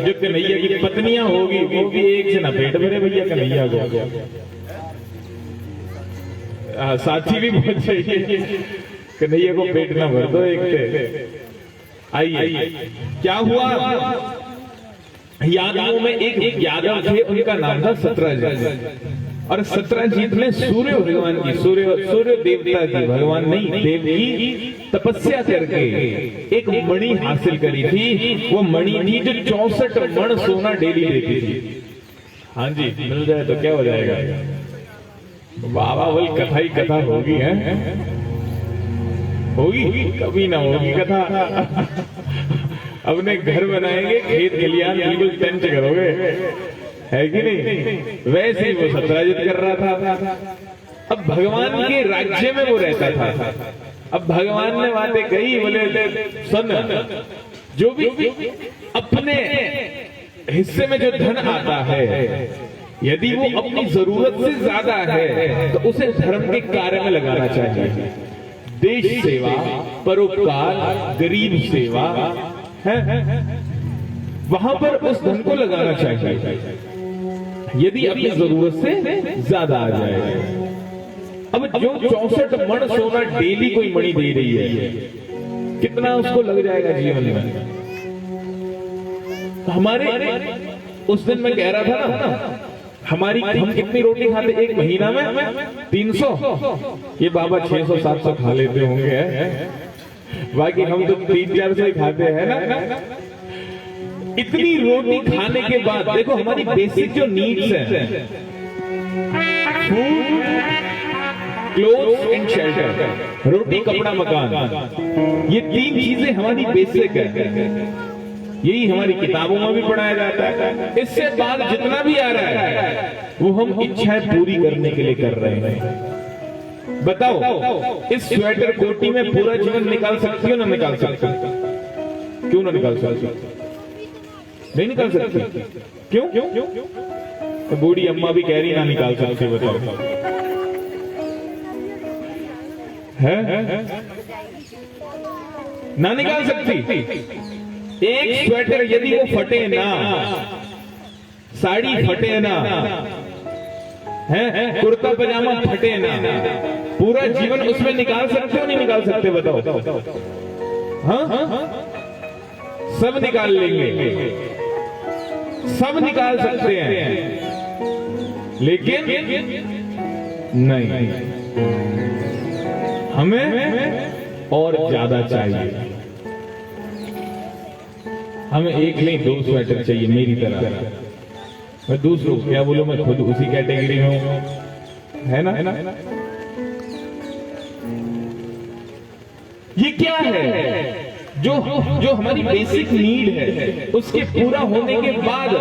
जो कन्हैया की पत्नियां होगी वो भी एक से ना पेट भरे भैया कन्हैया को। साथी भी बहुत चाहिए, कन्हैया को पेट ना भर दो एक से। आइए क्या हुआ, यादवों में एक यादव थे, उनका नाम था सत्रजीत। और सत्रजीत ने सूर्य भगवान की, सूर्य देवता की, भगवान नहीं देव की तपस्या करके एक मणि हासिल करी थी। वो मणि थी जो 64 मण सोना डेली देती थी। हाँ जी, मिल जाए तो क्या हो जाएगा। बाबा बोल कथा ही कथा होगी, है होगी, कभी ना होगी कथा। अपने घर बनाएंगे, खेत खलियान बिल्कुल टेंट करोगे, है कि नहीं। वैसे ही वो सत्रजीत कर रहा था। अब भगवान के राज्य में वो रहता था। अब भगवान ने बातें कही, बोले सुन, जो भी अपने हिस्से में जो धन आता है, यदि वो अपनी जरूरत से ज्यादा है तो उसे धर्म के कार्य में लगाना चाहिए। देश सेवा, परोपकार, गरीब सेवा है, वहां पर उस धन को लगाना चाहिए, यदि अपनी जरूरत से ज्यादा आ जाए। अब जो 64 मण सोना डेली कोई मणि दे रही है, कितना उसको लग जाएगा जीवन में। हमारे उस दिन मैं कह रहा था ना, हम कितनी रोटी खाते एक महीना में? 300। ये बाबा 600-700 खा लेते होंगे, बाकी हम तो 300-400 ही खाते हैं ना। इतनी रोटी खाने के बाद देखो हमारी बेसिक जो नीड्स हैं, फूड, क्लोथ्स एंड शेल्टर, रोटी कपड़ा मकान, ये 3 चीजें हमारी बेसिक है। यही हमारी किताबों में भी पढ़ाया जाता है। इससे बाद जितना भी आ रहा है वो हम इच्छाएं पूरी करने के लिए कर रहे हैं। बताओ, इस स्वेटर कोटी में पूरा जीवन निकाल सकती हो ना निकाल सकती? क्यों ना निकाल सकती? नहीं निकाल सकती। क्यों? तो बूढ़ी अम्मा भी कह रही ना निकाल सकती। बताओ है ना निकाल सकती। एक स्वेटर यदि वो फटे ना, साड़ी फटे ना, है कुर्ता पजामा फटे ना, पूरा जीवन उसमें निकाल सकते हो नहीं निकाल सकते बताओ? हाँ, सब निकाल लेंगे, सब निकाल सकते हैं, लेकिन नहीं, हमें और ज्यादा चाहिए। हमें एक नहीं 2 स्वेटर चाहिए मेरी तरह। मैं दूसरों क्या बोलूं, मैं खुद उसी कैटेगरी में हूं, है ना? ये क्या है? जो हमारी बेसिक नीड है, उसके पूरा होने के बाद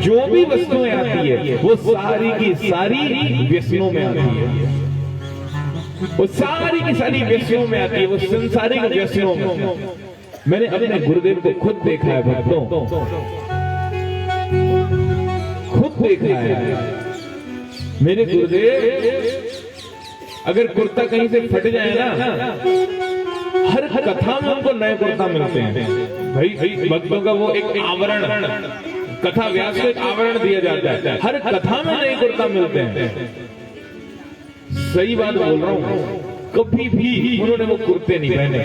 जो भी वस्तुएं आती है वो सारी की सारी व्यसनों में आती है, वो सारी की सारी व्यसनों में आती है, वो संसारिक व्यसनों में। मैंने अपने गुरुदेव को खुद देखा है भक्तों, खुद देखा है। मेरे गुरुदेव अगर कुर्ता कहीं से फट जाए ना, हर कथा में उनको नए कुर्ता मिलते हैं। भाई भक्तों का वो एक आवरण, कथा व्यास को एक आवरण दिया जाता है, हर कथा में नए कुर्ता मिलते हैं। सही बात बोल रहा हूँ, कभी भी उन्होंने वो कुर्ते नहीं पहने।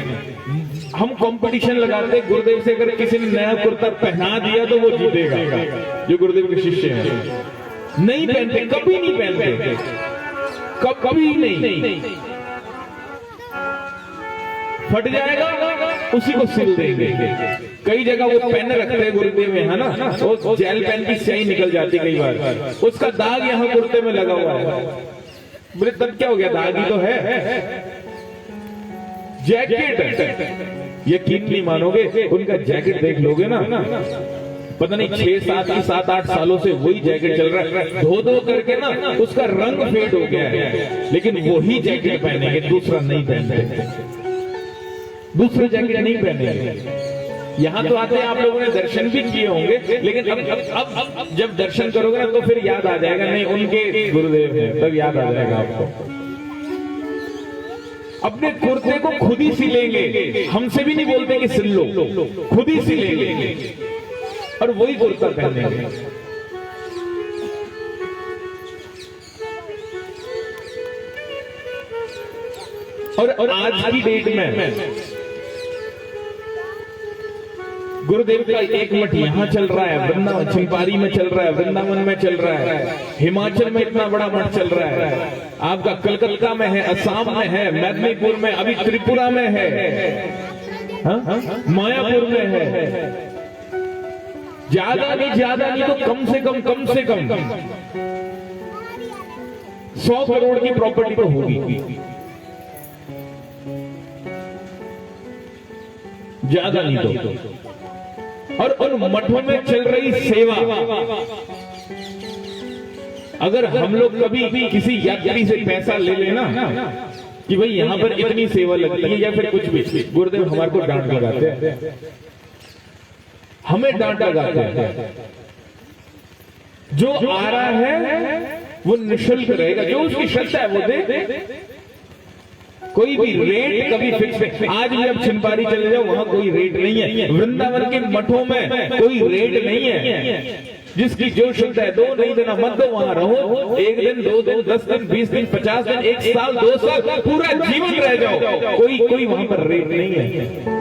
हम कंपटीशन लगाते गुरुदेव से, अगर किसी ने नया कुर्ता पहना दिया तो वो जीतेगा। जो गुरुदेव के शिष्य हैं नहीं पहनते, कभी नहीं पहनते, कभी नहीं। फट जाएगा उसी को सिल देंगे। कई जगह वो पेन रखते हैं गुरुदेव में, है ना, वो जेल पेन की स्याही निकल जाती कई बार, उसका दाग यहाँ कुर्ते में लगा हुआ है। बोले तब क्या हो गया, दाग ही तो है। जैकेट, यकीन नहीं मानोगे, उनका जैकेट देख लोगे ना, पता नहीं 6-7 सालों से वही जैकेट चल रहा है, धो करके ना उसका रंग फेड हो गया है, लेकिन वही जैकेट पहनेंगे, दूसरा नहीं पहनते, दूसरा जैकेट नहीं पहनेंगे। यहाँ तो आते हैं, आप लोगों ने दर्शन भी किए होंगे, लेकिन अब जब दर्शन करोगे ना तो फिर याद आ जाएगा, नहीं उनके गुरुदेव हैं, तब याद आ जाएगा आपको। अपने कुर्ते को खुद ही सिलेंगे, हमसे भी नहीं बोलते कि सिल लो, खुद ही सिलेंगे और वही कुर्ता पहनेंगे। और आज की डेट में गुरुदेव का एक मठ यहाँ चल रहा है, वृंदावन छिंपारी में चल रहा है, वृंदावन में चल रहा है, हिमाचल में इतना बड़ा मठ चल रहा है, आपका कलकत्ता में है, असम में है, मेदिनीपुर में, अभी त्रिपुरा में है, मायापुर में है। ज्यादा नहीं तो कम से कम 100 करोड़ की प्रॉपर्टी तो होगी, ज्यादा नहीं तो। और उन मठों में चल रही सेवा, अगर हम लोग कभी किसी यात्री से पैसा ले लेना कि भाई यहाँ पर इतनी सेवा लगती है या फिर कुछ भी, गुरुदेव हमारे को डांट लगाते हैं, हमें डांट लगाते हैं। जो आ रहा है वो निःशुल्क रहेगा, जो उसकी श्रद्धा है वो दे। कोई भी रेट कभी फिक्स नहीं। आज भी अब छिंपारी चले जाओ, वहां कोई रेट नहीं है, वृंदावन के मठों में कोई रेट नहीं है। जिसकी जो श्रद्धा है, दो नहीं देना मत दो, वहां रहो, 1 दिन 2 दिन 10 दिन 20 दिन 50 दिन 1 साल 2 साल पूरा जीवन रह जाओ, कोई वहां पर रेट नहीं है।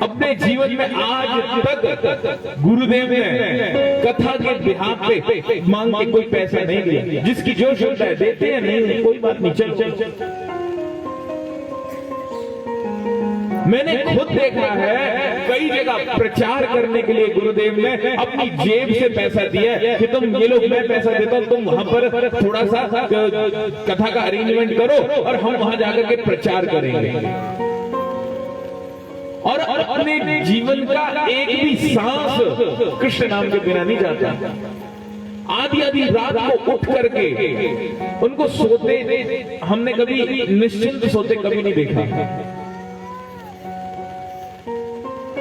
अपने जीवन में आज तक गुरुदेव ने कथा के बिहाफ पे मांग के कोई पैसा नहीं दिया। जिसकी जो श्रद्धा है देते हैं, नहीं कोई बात नहीं, चल। मैंने खुद देखा है, कई जगह प्रचार करने के लिए गुरुदेव ने अपनी जेब से पैसा दिया कि तुम ये लोग, मैं पैसा देता हूं, तुम वहां पर थोड़ा सा कथा का अरेंजमेंट करो और हम वहां जाकर के प्रचार करेंगे। और अपने जीवन का एक भी सांस कृष्ण नाम के बिना नहीं जाता। आधी रात को उठ करके उनको सोते हमने कभी निश्चिंत सोते कभी नहीं देखा।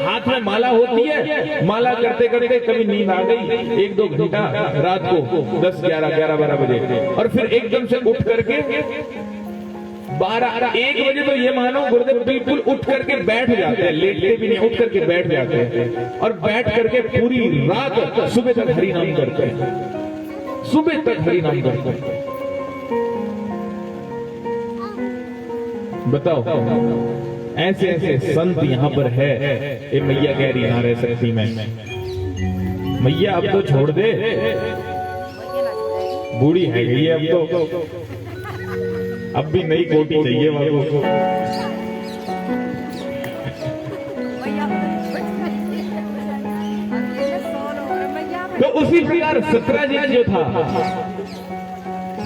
हाथ हाथ में माला होती है, माला करते करते कभी नींद आ गई 1-2 घंटा रात को 10, 11, 12 बजे, और फिर एकदम से उठ करके 12-1 बजे तो ये मानो गुरुदेव बिल्कुल उठ करके बैठ जाते हैं, लेटते भी नहीं, उठ करके बैठ जाते हैं और बैठ करके पूरी रात सुबह तक हरि नाम करते हैं, सुबह तक हरि नाम करते हैं। बताओ, ऐसे ऐसे संत यहाँ पर है। ये मैया कह रही ना रह सकती मैं, मैया अब तो छोड़ दे, बूढ़ी है गई है अब तो, अब भी नई कोटी चाहिए बाबू को। तो उसी प्रकार सत्राजीत जो था,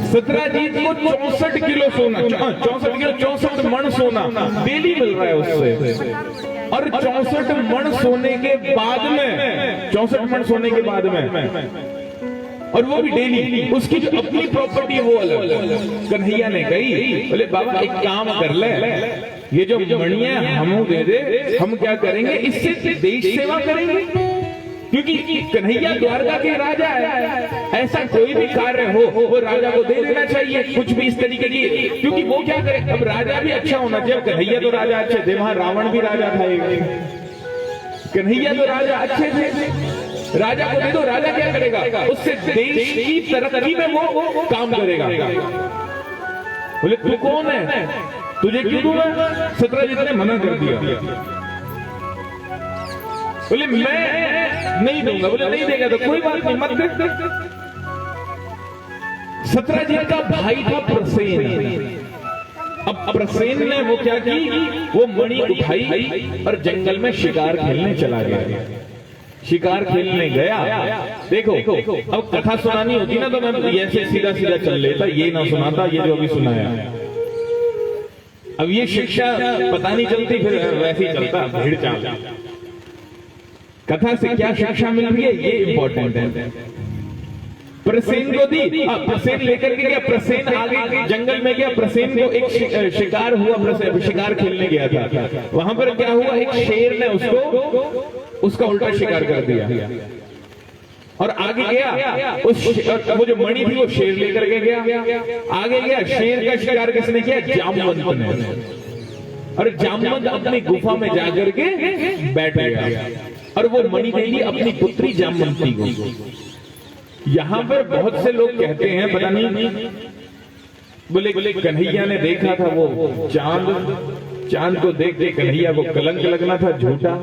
सत्राजीत को 64 किलो सोना, 64 मण सोना डेली मिल रहा है उससे, और 64 मण सोने के बाद में, 64 मण सोने के बाद में, और वो भी डेली, उसकी जो अपनी प्रॉपर्टी है वो अलग। कन्हैया ने कही, बोले बाबा एक काम कर ले, ये जो मणियां हम दे दे, हम क्या करेंगे इससे, देश सेवा करेंगे, क्योंकि कन्हैया द्वारका के राजा है, ऐसा कोई भी कार्य हो वो राजा को दे देना चाहिए, कुछ भी इस तरीके की, क्योंकि वो क्या करे, अब राजा भी अच्छा होना चाहिए। कन्हैया तो राजा अच्छे थे, वहां रावण भी राजा था, कन्हैया तो राजा अच्छे थे, राजा को दे दो, राजा क्या करेगा, उससे देश की तरक्की में वो काम करेगा। बोले तू कौन है, तुझे क्यों दूंगा? सत्राजीत ने मना कर दिया, बोले मैं नहीं दूंगा। बोले नहीं देगा तो कोई बात नहीं, मत दे। सत्राजीत का भाई था प्रसेन। अब प्रसेन ने वो क्या की, वो मणि उठाई और जंगल में शिकार खेलने चला गया। शिकार खेलने गया, देखो अब कथा सुनानी होती ना तो मैं ऐसे सीधा सीधा चल लेता, ये ना सुनाता ये जो अभी सुनाया। अब ये शिक्षा पता नहीं चलती, फिर वैसे ही चलता भीड़ चाल। कथा से क्या शिक्षा मिल रही है ये इंपॉर्टेंट है। प्रसेन को दी, प्रसेन लेकर के गया, प्रसेन आगे जंगल में गया, प्रसेन को एक शिकार हुआ, शिकार खेलने गया था, वहां पर क्या हुआ, एक शेर ने उसका उल्टा शिकार कर दिया और आगे गया, वो जो मणि थी वो शेर लेकर के गया, आगे गया, शेर का शिकार किसने किया, जामवंत ने, और जामवंत अपनी गुफा में जाकर के बैठ गया और वो मणि दे दी अपनी पुत्री जामवंती को। यहां पर बहुत से लोग कहते हैं, पता नहीं, बोले कन्हैया ने देखा था वो चांद को देख के कन्हैया को कलंक लगना था, झूठा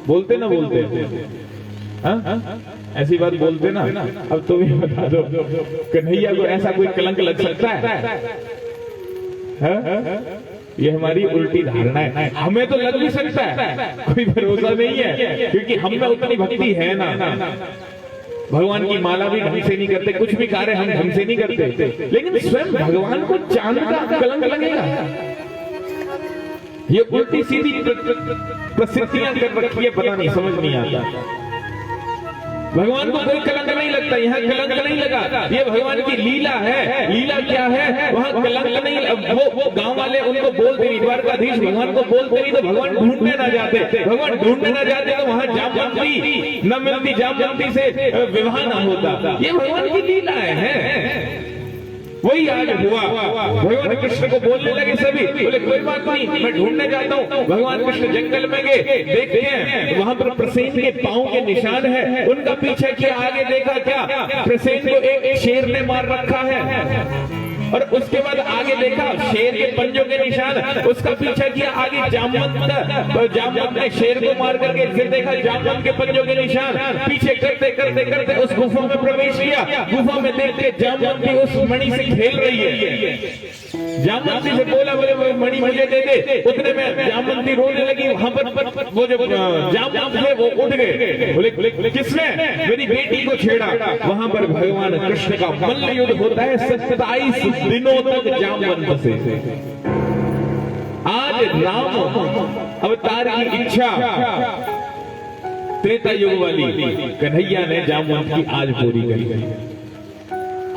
बोलते ना, बोलते ऐसी बात बोलते ना। अब तो भी बता दो, कन्हैया को ऐसा कोई कलंक लग सकता है? ये हमारी उल्टी धारणा है, हमें तो लग भी सकता है, कोई भरोसा नहीं है, क्योंकि हम में उतनी भक्ति है ना। भगवान की माला भी ढंग से नहीं करते, कुछ भी कार्य हम ढंग से नहीं करते, लेकिन स्वयं भगवान को चांद का कलंक लगेगा। ये उल्टी सीधी प्रसिद्धियां कर रखी है, पता नहीं, समझ नहीं आता। भगवान को कोई कलंक नहीं लगता, यहाँ कलंक नहीं लगा, ये भगवान की लीला है। लीला क्या है, वहाँ कलंक नहीं। वो गांव वाले उनको बोलते नहीं, द्वारकाधीश भगवान को बोलते नहीं, तो भगवान ढूंढने ना जाते, भगवान ढूंढने ना जाते तो वहाँ जामवंती न मिलती, जामवंती से विवाह ना होता। ये भगवान की लीला है, वही आज हुआ। भगवान कृष्ण को बोलने लगे सभी, बोले कोई बात नहीं, मैं ढूंढने जाता हूँ। भगवान कृष्ण जंगल में गए, देखते हैं वहां पर प्रसेन के पांव के निशान है, उनका पीछे किया, आगे देखा क्या, प्रसेन को एक शेर ने मार रखा है, और उसके बाद आगे देखा शेर के पंजों के निशान, उसका पीछा किया, आगे जामवंत ने शेर को मार करके, फिर देखा जामवंत के पंजों के निशान, पीछे करते करते करते उस गुफा में प्रवेश किया। गुफा में देखते जामवंती उस मणि से खेल रही है। जामवंती से बोला, बोले मणि मुझे दे दे। उतने में जामवंती रोने लगी, वहां पर वो जो जामवंत थे वो उठ गए, बोले किसने मेरी बेटी को छेड़ा। वहां पर भगवान कृष्ण का मल्ल युद्ध होता है 27 दिनों तक जामवंत से। आज राम अवतार की इच्छा त्रेता युग वाली कन्हैया ने जामवंत की आज पूरी करी,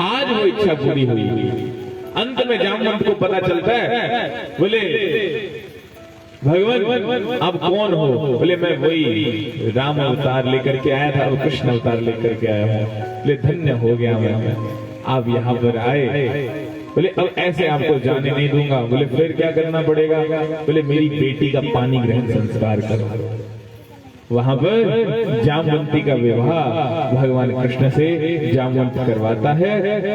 आज वो इच्छा पूरी हुई। अंत में जामवंत को पता चलता है, बोले भगवान आप कौन हो? बोले मैं वही राम अवतार लेकर के आया था और कृष्ण अवतार लेकर के आया हूँ। बोले धन्य हो गया मैं, आप यहाँ पर आए। बोले अब ऐसे आपको जाने नहीं दूंगा। बोले फिर क्या करना पड़ेगा? बोले मेरी बेटी का पानी ग्रहण संस्कार करो। वहां पर जामवंती का विवाह भगवान कृष्ण से जामवंत करवाता है।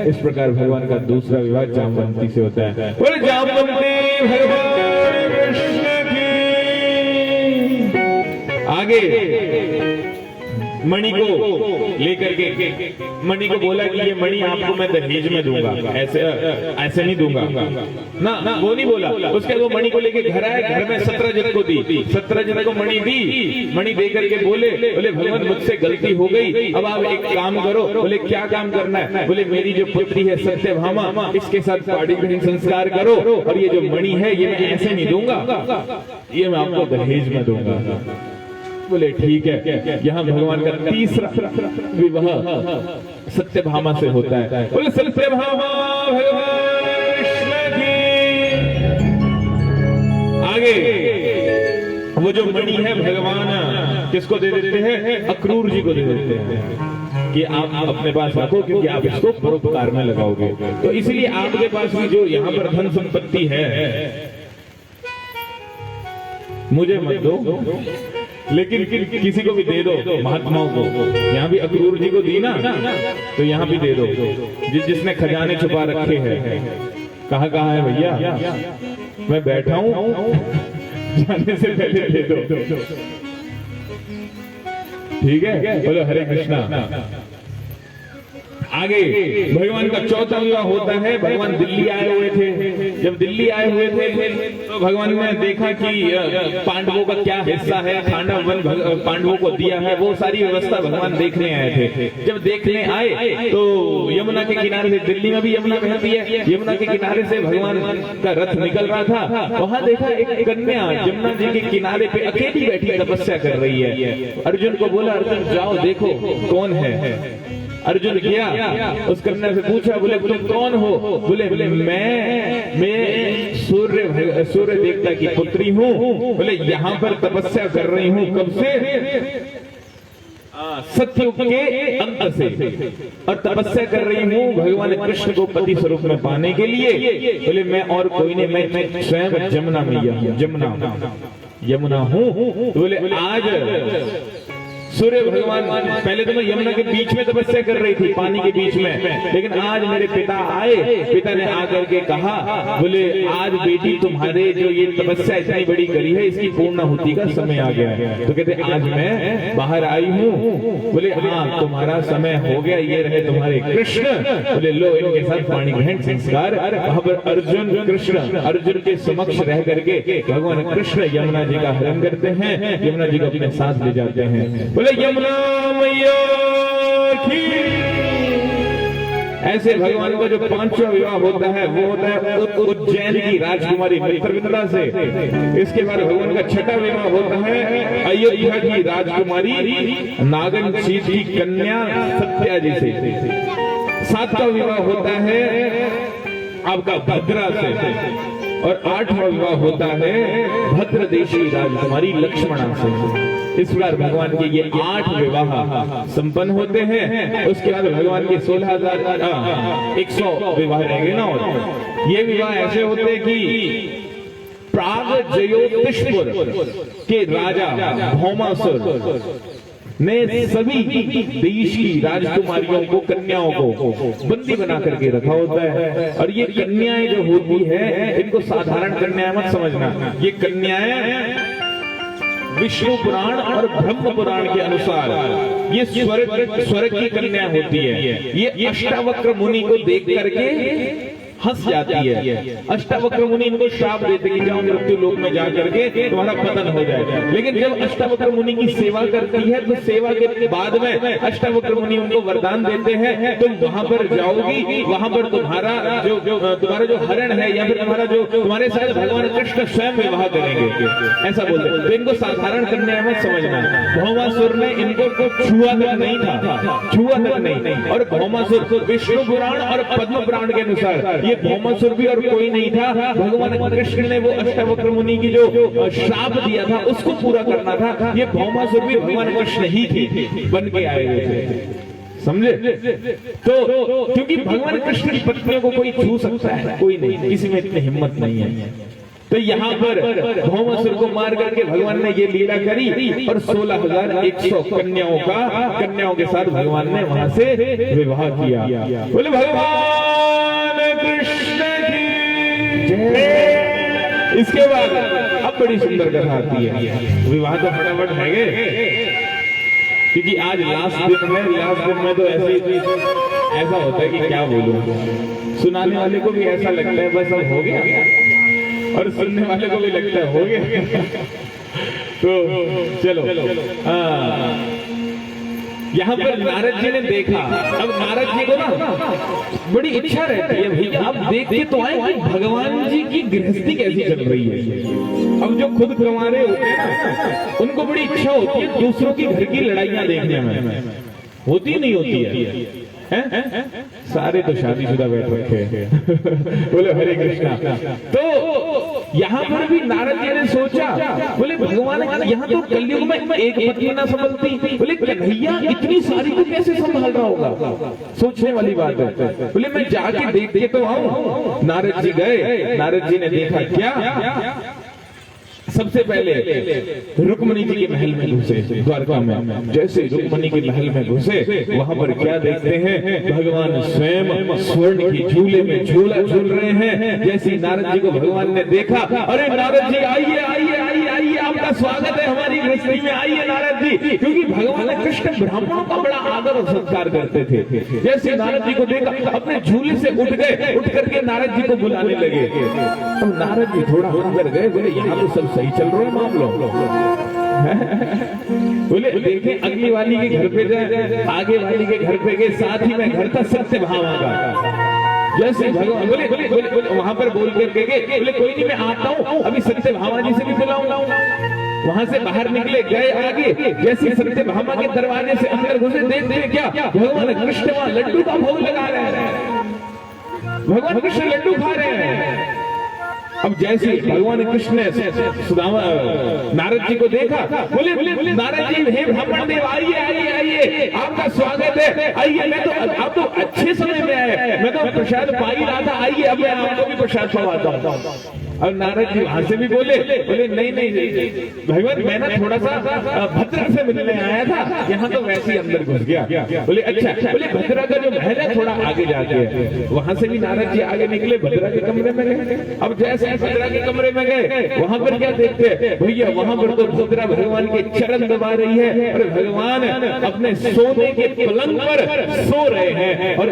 इस प्रकार भगवान का दूसरा विवाह जामवंती से होता है। बोले जामवंती भगवान कृष्ण की। आगे मणि को लेकर के मणि को बोला कि ये मणि आपको मैं दहेज में दूंगा, ऐसे नहीं दूंगा ना, वो नहीं बोला। उसके वो मणि को लेके घर आए, घर में सत्रजित को दी, सत्रजित को मणि दी। मणि दे करके बोले भगवान मुझसे गलती हो गई, अब आप एक काम करो। बोले क्या काम करना है? बोले मेरी जो पुत्री है सत्यभामा, इसके साथ पाणी ग्रहण संस्कार करो, और ये जो मणि है ये मैं ऐसे नहीं दूंगा, ये मैं आपको दहेज में दूंगा। बोले ठीक है। यहाँ भगवान का तीसरा विवाह सत्यभामा से होता है। बोले सत्यभामा भगवान कृष्ण की। आगे वो जो मणि है भगवान किसको दे देते हैं? अक्रूर जी को दे देते हैं कि आप अपने पास रखो, क्योंकि आप इसको परोपकार में लगाओगे। तो इसलिए आपके पास भी जो यहाँ पर धन संपत्ति है मुझे मत दो, लेकिन किसी को भी दे दो, महात्माओं को। यहाँ भी अक्रूर जी को दी ना, तो यहाँ भी दे दो। जिसने खजाने छुपा रखे हैं। कहाँ है भैया? मैं बैठा हूँ, जाने से पहले दे दो। ठीक है, बोलो हरे कृष्णा। आगे भगवान का चौथा विवाह होता है। भगवान दिल्ली आए हुए थे। जब दिल्ली आए हुए थे तो भगवान ने देखा कि पांडवों का क्या हिस्सा है, खाना वन पांडवों को दिया है, वो सारी व्यवस्था भगवान देखने आए थे। जब देखने आए तो यमुना के किनारे से, दिल्ली में भी यमुना बहती है, यमुना के किनारे से भगवान का रथ निकल रहा था। वहां देखा एक कन्या यमुना जी के किनारे पे अकेली बैठी तपस्या कर रही है। अर्जुन को बोला, अर्जुन जाओ देखो कौन है। अर्जुन गया, उस कन्या से पूछा, बोले तुम कौन हो? बोले मैं सूर्य देवता की पुत्री हूँ। बोले यहाँ पर तपस्या कर रही हूँ कब से? सतयुग के अंत से, और तपस्या कर रही हूँ भगवान कृष्ण को पति स्वरूप में पाने के लिए। बोले मैं और कोई नहीं, मैं स्वयं जमुना मैया हूँ, यमुना हूँ। बोले आज सूर्य भगवान, पहले तो मैं यमुना के बीच में तपस्या कर रही थी, पानी के बीच में, लेकिन आज मेरे पिता आए। पिता ने आकर के कहा, बोले आज बेटी तुम्हारे जो ये तपस्या इतनी बड़ी करी है, इसकी पूर्णाहुति का समय आ गया है। तो कहते आज मैं बाहर आई हूँ। बोले हाँ तुम्हारा समय हो गया, ये रहे तुम्हारे कृष्ण। बोले लो इनके साथ पाणी ग्रहण संस्कार। वहां पर अर्जुन के समक्ष रह करके भगवान कृष्ण यमुना जी का हरण करते हैं, यमुना जी को अपने साथ ले जाते हैं। बोले यमुना मैया की। ऐसे भगवान का जो पांचवा विवाह होता है वो होता है उज्जैन की राजकुमारी मित्रविंदा से। इसके बाद भगवान का छठा विवाह होता है अयोध्या की राजकुमारी नागन चीज की कन्या सत्या जी से। सातवां विवाह होता है आपका भद्रा से, और आठवां विवाह होता है भद्र देश की राजकुमारी लक्ष्मणा से। इस प्रकार भगवान के ये 8 विवाह संपन्न होते हैं। उसके बाद भगवान के 16,100 विवाह रहेंगे ना। और ये विवाह ऐसे होते हैं कि प्राग जयोतिषपुर के राजा भौमासुर ने सभी देश की राजकुमारियों को, कन्याओं को बंदी बना करके रखा होता है। और ये कन्याएं जो होती है, इनको साधारण कन्याएं मत समझना। ये कन्याएं विष्णु पुराण और ब्रह्म पुराण के अनुसार ये स्वर्ग की कन्या होती है। ये अष्टावक्र मुनि को देख करके हंस जाती है। अष्टावक्र मुनि इनको श्राप देते कि जाओ मृत्यु लोक में जाकर के तुम्हारा पतन हो जाए। लेकिन जब अष्टावक्र मुनि की सेवा करती है तो सेवा के बाद में अष्टावक्र मुनि उनको वरदान देते हैं, तुम वहां पर जाओगी, वहां पर तुम्हारा जो हरण है या फिर तुम्हारा जो तुम्हारे साथ भगवान कृष्ण स्वयं विवाह करेंगे, ऐसा बोलते हैं। तो इनको साधारण कन्या मत समझना। भौमासुर ने इनको छुआ तक नहीं था, छुआ तक नहीं। और भौमासुर विष्णु पुराण और पद्म पुराण के अनुसार ये ये भौमासुर भी और कोई नहीं था, भगवान कृष्ण ने वो अष्टावक्र मुनि की जो श्राप दिया था उसको पूरा करना था। ये भौमासुर भी भगवान कृष्ण ही थे, बन के आए हुए थे, समझे? तो क्योंकि भगवान कृष्ण की पत्नियों को कोई छू सकता है? कोई नहीं, किसी में इतनी हिम्मत नहीं है। तो यहाँ पर भौमासुर को मार करके भगवान ने ये लीला करी और 16,100 कन्याओं के साथ भगवान ने वहां से विवाह किया। बोले भगवान कृष्ण की जय। इसके बाद अब बड़ी सुंदर कथा आती है। विवाह तो फटाफट है गए, क्योंकि आज लास्ट दिन में तो ऐसा होता है कि क्या बोलूं, सुनाने वाले को भी ऐसा लगता है बस अब हो गया, और सुनने वाले को भी लगता है हो गया। तो चलो यहाँ पर नारद जी ने देखा। अब नारद जी को ना बड़ी इच्छा रहती है, भैया आप देखते तो आए कि भगवान जी की गृहस्थी कैसी चल रही है। अब जो खुद कमारे होते हैं ना, उनको बड़ी इच्छा होती है दूसरों की घर की लड़ाइयां देखने में। होती नहीं होती है? सारे तो शादीशुदा बैठ रखे हैं। बोले हरे कृष्णा। तो यहाँ पर भी नारद जी ने सोचा, बोले भगवान यहाँ तो कलयुग में एक पत्नी ना संभलती, बोले कन्हैया इतनी सारी को कैसे संभाल रहा होगा? सोचने वाली बात है। बोले मैं जाके देख के तो आऊं। नारद जी गए, नारद जी ने देखा क्या? सबसे पहले रुक्मणी जी के महल में घुसे, द्वारका में। जैसे रुक्मणी के महल में घुसे, वहां पर क्या देखते हैं? भगवान स्वयं स्वर्ण की झूले में झूला झूल रहे हैं। जैसे नारद जी को भगवान ने देखा, अरे नारद जी आइए आइए आइए आइए, आपका स्वागत है हमारी गृहस्थी में, आइए नारद जी। क्योंकि भगवान कृष्ण ब्राह्मणों का बड़ा आदर और सत्कार करते थे। जैसे नारद जी को देखा, अपने झूले से उठ गए, उठ करके नारद जी को बुलाने लगे। तो नारद जी थोड़ा अंदर गए, बोले यहाँ तो सब सही चल रहा है मामलो। बोले देखें अगली वाली के घर पे गए, आगे वाली के घर पे गए, साथ ही में घर था सत्यभामा का। जैसे भगवान बोले वहां पर बोल करके गए, बोले कोई नहीं मैं आता हूँ, अभी सत्यभामा जी से भी बुलाऊंगा। वहां से बाहर निकले, गए आगे। जैसे सत्यभामा के दरवाजे से अंदर घुसे, देखते क्या भगवान कृष्ण वहां लड्डू का भोग लगा रहे हैं। भगवान कृष्ण लड्डू खा रहे हैं। अब जैसे भगवान कृष्ण ने सुदामा नारद जी को देखा, बोले नारद जी हे ब्राह्मण देव आइए आइए आइए, आपका स्वागत है, आइए। मैं तो आप तो अच्छे समय में आए, मैं तो प्रसाद पा ही रहा था, आइए अब मैं आपको भी प्रसाद पवाता हूँ। और नारद जी वहां से भी बोले नहीं भगवान मैं ना थोड़ा सा भद्रा से मिलने आया था, यहाँ तो वैसे ही अंदर घुस गया। बोले अच्छा, बोले भद्रा का जो महल है थोड़ा आगे जाके है। वहां से भी नारद जी आगे निकले, भद्रा के कमरे में गए। अब जैसे भद्रा के कमरे में गए, वहां पर क्या देखते हैं भैया? वहां पर तो भद्रा भगवान के चरण दबा रही है, और भगवान अपने सोने के पलंग पर सो रहे हैं, और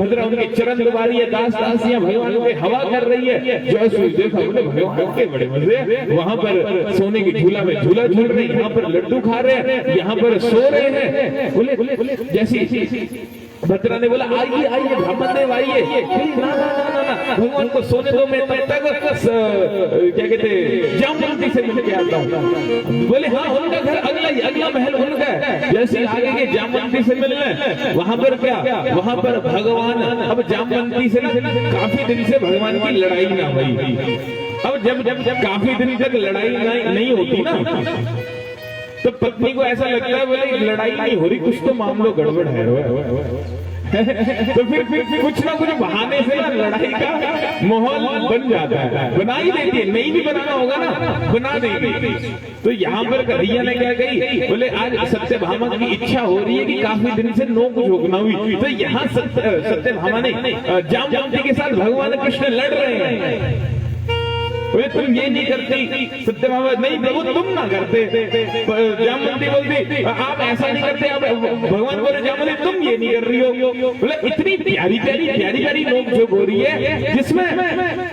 भद्रा उनके चरण दबा रही है, दास दासियां भगवान पे हवा कर रही है। जैसे बोले भगवान के बड़े मजे, वहां पर सोने की झूला में झूला झूल रहे हैं, यहाँ पर लड्डू खा रहे हैं, यहाँ पर सो रहे हैं। बोले जैसे भद्रा ने बोला आइए आइए ब्राह्मण देव आइए। ना ना ना ना, भगवान को सोने दो, मैं तक क्या कहते जामवंती से मिल के आता हूँ। बोले हाँ उनका घर अगला महल उनका है। जैसे आगे के जामवंती से मिलने, वहां पर क्या, वहां पर भगवान अब जामवंती से काफी दिन से भगवान की लड़ाई ना हुई। अब जब काफी दिन तक लड़ाई नहीं होती ना, तो पत्नी को ऐसा लगता है बोले लड़ाई नहीं हो रही, कुछ तो मामलो गड़बड़ है। तो फिर कुछ ना कुछ बहाने से ना लड़ाई का माहौल बन जाता है, बना ही देती है। नहीं भी बनाना होगा ना, बना देगी। तो यहाँ पर कन्हैया ने क्या कही, बोले आज सत्यभामा की इच्छा हो रही है कि काफी दिन से नोक झोंक ना हुई, तो यहाँ सत्यभामा ने जामवंती के साथ भगवान कृष्ण लड़ रहे हैं। बोले तुम ये नहीं करती। सत्यभामा नहीं प्रभु तुम ना करते। जामवंती बोलती आप ऐसा नहीं करते। आप भगवान बोले जामवंती तुम ये नहीं कर रही हो। बोले इतनी प्यारी प्यारी नोक झोंक हो रही है, जिसमें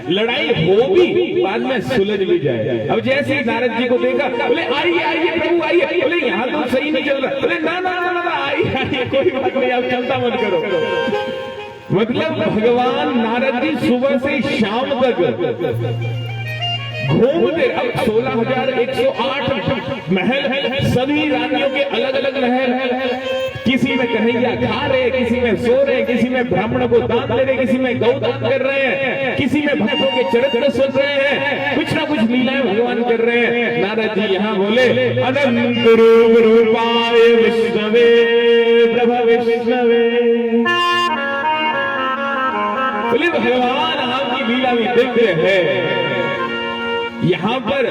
लड़ाई हो भी बाद में सुलझ भी जाए। अब जैसे ही नारद जी को देखा, बोले आइए आइए प्रभु आइए। बोले यहाँ तो सही नहीं चल रहा। बोले ना ना ना आइए, कोई बात नहीं, आप चिंता मत करो। मतलब भगवान नारद जी सुबह से शाम तक घूमते। अब 16,108 महल है, सभी रानियों के अलग अलग महल है। किसी में कन्हैया खा रहे, किसी में सो रहे, किसी में ब्राह्मण को दान दे रहे, किसी में गौदान कर रहे हैं, किसी में भक्तों के चरित्र सुन रहे हैं, कुछ ना कुछ लीलाएं भगवान कर रहे हैं। नारद जी यहाँ बोले अनंत रूप रूपाय विष्णवे प्रभ विष्णवे। बोले भगवान आपकी लीला भी दिव्य है। यहाँ पर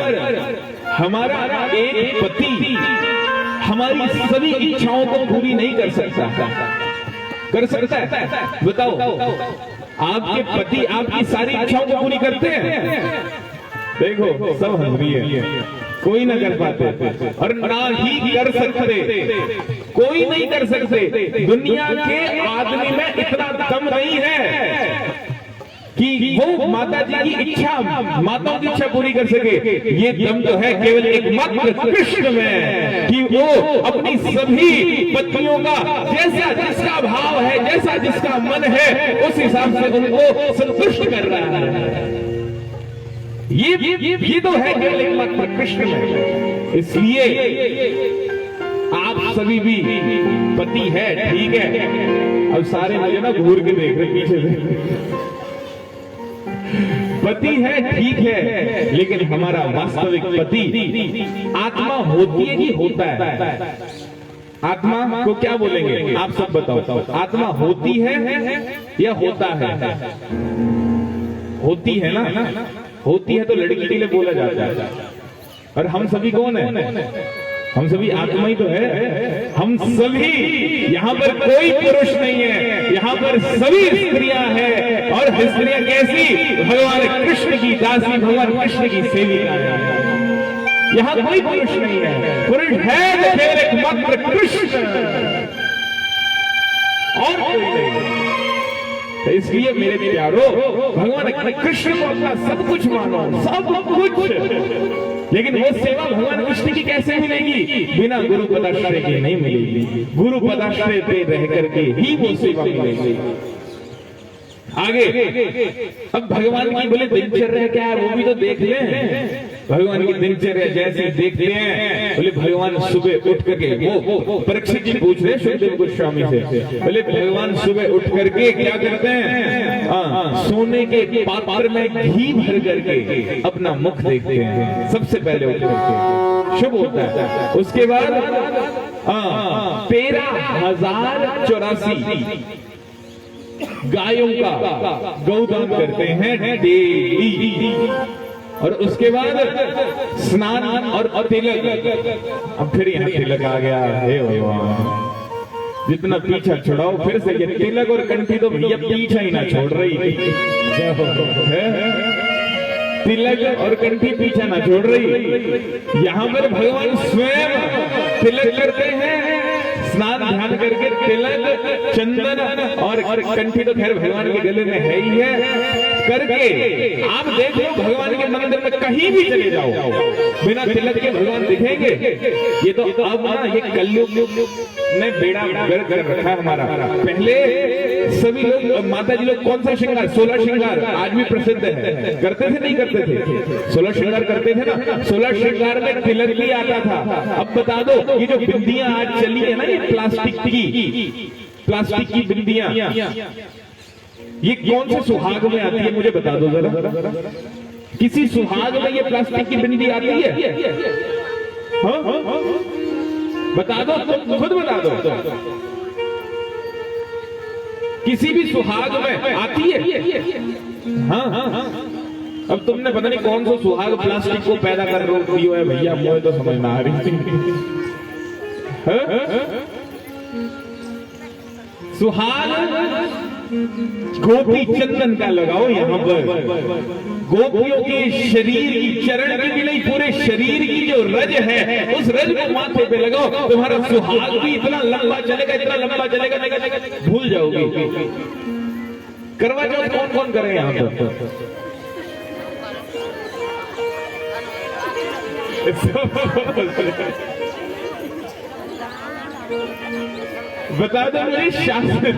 हमारा एक पति हमारी सभी इच्छाओं को पूरी नहीं कर सकता। कर सकता है? बताओ, आपके पति आपकी सारी इच्छाओं को पूरी करते हैं? देखो सब हंस रही है, कोई ना कर पाते और ना ही कर सकते, कोई नहीं कर सकते। दुनिया के आदमी में इतना दम नहीं है कि वो माता जी की इच्छा, माताओं की इच्छा पूरी कर सके। ये दम तो है केवल एकमात्र कृष्ण में कि वो अपनी सभी पत्नियों का जैसा जिसका भाव है, जैसा जिसका मन है, उस हिसाब से उनको संतुष्ट कर रहा है। ये तो है केवल एकमात्र कृष्ण में। इसलिए आप सभी भी पति है, ठीक है। अब सारे मुझे ना घूर के देख रहे पीछे से। पति है, ठीक है, लेकिन हमारा वास्तविक पति आत्मा होती है कि होता है? आत्मा को क्या बोलेंगे आप सब बताओ? आत्मा होती है या होता है? होती है ना? होती है तो लड़की के लिए बोला जाता है। और हम सभी कौन है? हम सभी आत्मा ही तो है। हम सभी, यहाँ पर कोई पुरुष नहीं है, यहाँ पर सभी स्त्रियां हैं। और स्त्रियां कैसी? भगवान कृष्ण की दासी, भगवान कृष्ण की सेविका है। यहाँ कोई पुरुष नहीं है। पुरुष है तो केवल एकमात्र कृष्ण, और कोई नहीं। तो इसलिए मेरे प्यारो, भगवान कृष्ण को अपना सब कुछ मानो, सब कुछ। लेकिन वो सेवा भगवान कृष्ण की कैसे मिलेगी? बिना गुरु पदाश्रय के नहीं मिलेगी। गुरु पदाश्रय पे रह करके ही वो सेवा मिलेगी। आगे अब भगवान की बोले दिनचर्या क्या है वो भी तो देख लें। भगवान की दिनचर्या जैसे देखते हैं, बोले भगवान सुबह उठ करके, वो परीक्षित जी पूछ रहे सुखदेव गोस्वामी से, बोले भगवान सुबह उठ करके क्या करते हैं? सोने के पात्र में घी भर करके अपना मुख देखते हैं सबसे पहले उठ करके, शुभ होता है। उसके बाद 13,084 गायों का गौदान करते हैं डेली। और उसके बाद स्नान और तिलक। अब फिर यहाँ तिलक आ गया, हे भगवान जितना पीछा छुड़ाओ फिर से। ये तिलक और कंठी तो भैया पीछा ही ना छोड़ रही है। तिलक और कंठी पीछा ना छोड़ रही। यहाँ पर भगवान स्वयं तिलक करते हैं, स्नान ध्यान करके तिलक, चंदन और कंठी तो खैर भगवान के गले में है ही है करके। आप देख लो भगवान के मंदिर में कहीं भी चले जाओ, बिना तिलक के भगवान दिखेंगे? ये तो अब ना ये कलयुग ने बेड़ा गर्क कर रखा है हमारा। पहले सभी लोग, माता जी लोग कौन सा श्रृंगार, 16 श्रृंगार आज भी प्रसिद्ध है, करते थे नहीं करते थे? 16 श्रृंगार करते थे ना। 16 श्रृंगार में तिलक भी आता था। अब बता दो, ये जो बिंदियां आज चली है ना, ये प्लास्टिक की बिंदियां, ये कौन से सुहाग में आती है मुझे बता दो जरा। किसी सुहाग में ये प्लास्टिक की बिंदी आती है? हाँ? बता दो, तुम खुद बता दो। किसी भी सुहाग में आती है? हाँ। अब तुमने पता नहीं कौन सा सुहाग प्लास्टिक को पैदा कर रही है भैया, मुझे तो समझ ना आ रही। सुहाग गोपी चंदन का लगाओ यहाँ पर। गोपियों के शरीर की, चरण की भी नहीं, पूरे शरीर की जो रज है उस रज को माथे पे लगाओ, तुम्हारा सुहाग भी इतना लंबा चलेगा, इतना लंबा चलेगा, भूल जाओगे। करवा चौथ कौन कौन करे यहाँ पर? बता दो मुझे शास्त्र।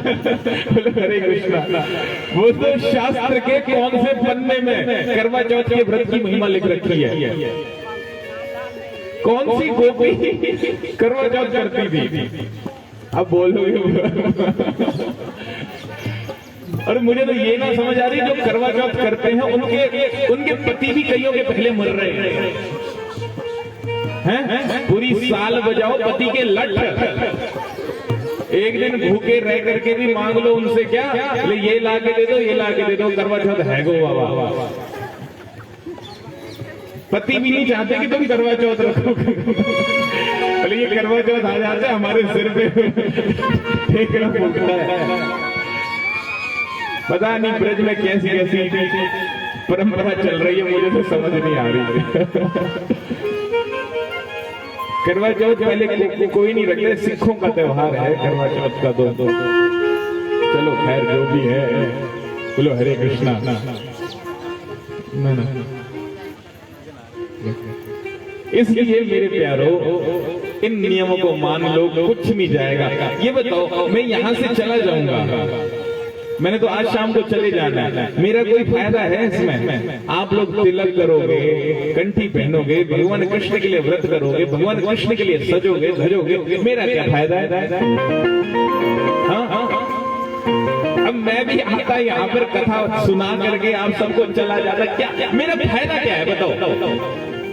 हरे कृष्णा। वो तो शास्त्र के कौन से पन्ने में करवा चौथ के व्रत की महिमा लिख रखी है? कौन सी गोपी करवा चौथ करती थी? अब बोलोगे। और मुझे तो ये ना समझ आ रही, जो करवा चौथ करते हैं उनके पति भी कईयों के पहले मर रहे हैं। पूरी साल बजाओ पति के लट, एक दिन भूखे रह करके भी मांग लो उनसे, क्या ये ला के दे दो, ये ला के दे दो, करवा चौथ है गो बाबा। पति भी नहीं चाहते कि तुम करवा चौथ रखो। बोले ये करवा चौथ आ जाता है हमारे सिर पे ठेकड़ा फूटता है। पता नहीं ब्रज में कैसी कैसी परंपरा चल रही है, मुझे तो समझ नहीं आ रही। करवा चौथ पहले कोई नहीं रखते, सिखों का त्योहार है करवा चौथ का। तो चलो खैर जो भी है, बोलो हरे कृष्णा। ना इसलिए मेरे प्यारो, इन नियमों को मान लो, कुछ नहीं जाएगा। ये बताओ, मैं यहां से चला जाऊंगा, मैंने तो आज शाम को चले जाना है, मेरा कोई फायदा है इसमें? आप लोग तिलक करोगे, कंठी पहनोगे, भगवान कृष्ण के लिए व्रत करोगे, भगवान कृष्ण के लिए सजोगे धजोगे, मेरा क्या फायदा है? हाँ, अब मैं भी आता यहाँ पर कथा सुना करके आप सबको चला जाता, क्या मेरा फायदा क्या है बताओ?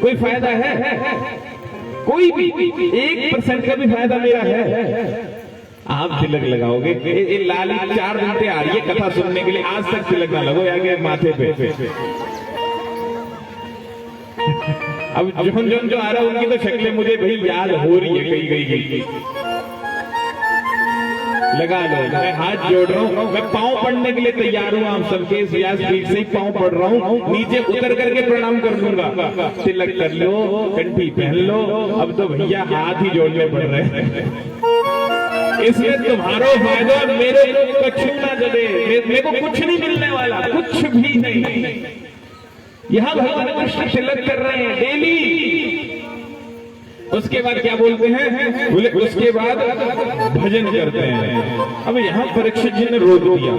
कोई फायदा है? कोई भी 1% का भी फायदा मेरा है? आप तिलक लगाओगे, लाली 4 दिन से आ रही है कथा सुनने के लिए, आज तक तिलक ना लगो आगे माथे पे। अब जो आ रहा है उनकी तो शक्लें मुझे भाई याद हो रही है, कहीं गई। लगा लो, मैं हाथ जोड़ रहा हूँ, मैं पांव पड़ने के लिए तैयार हूँ। आप सबके इस व्यासपीठ से ही पांव पड़ रहा हूँ, नीचे उतर करके प्रणाम कर लूंगा। तिलक कर लो, कंठी पहन लो, अब तो भैया हाथ ही जोड़ने पड़ रहे हैं। इसमें तुम्हारो फायदा, मेरे को कछु ना जले, मेरे को कुछ नहीं मिलने वाला, कुछ भी नहीं। यहाँ भगवान कृष्ण तिलक कर रहे हैं डेली। उसके बाद क्या बोलते हैं? बोले उसके बाद भजन करते हैं। अब यहाँ परीक्षित जी ने रोक दिया,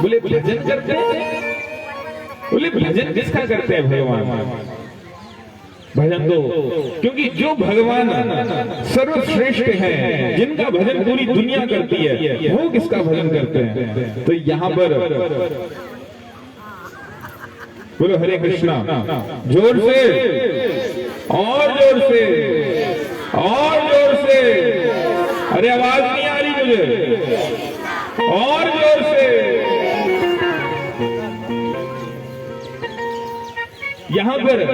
बोले भजन करते हैं? बोले भजन किसका करते हैं भगवान? भजन तो क्योंकि जो भगवान सर्वश्रेष्ठ है, जिनका भजन पूरी दुनिया करती है, वो किसका भजन करते हैं? तो यहाँ पर बोलो हरे कृष्णा, जोर से और जोर से और जोर से। अरे आवाज नहीं आ रही मुझे, और जोर से। यहाँ पर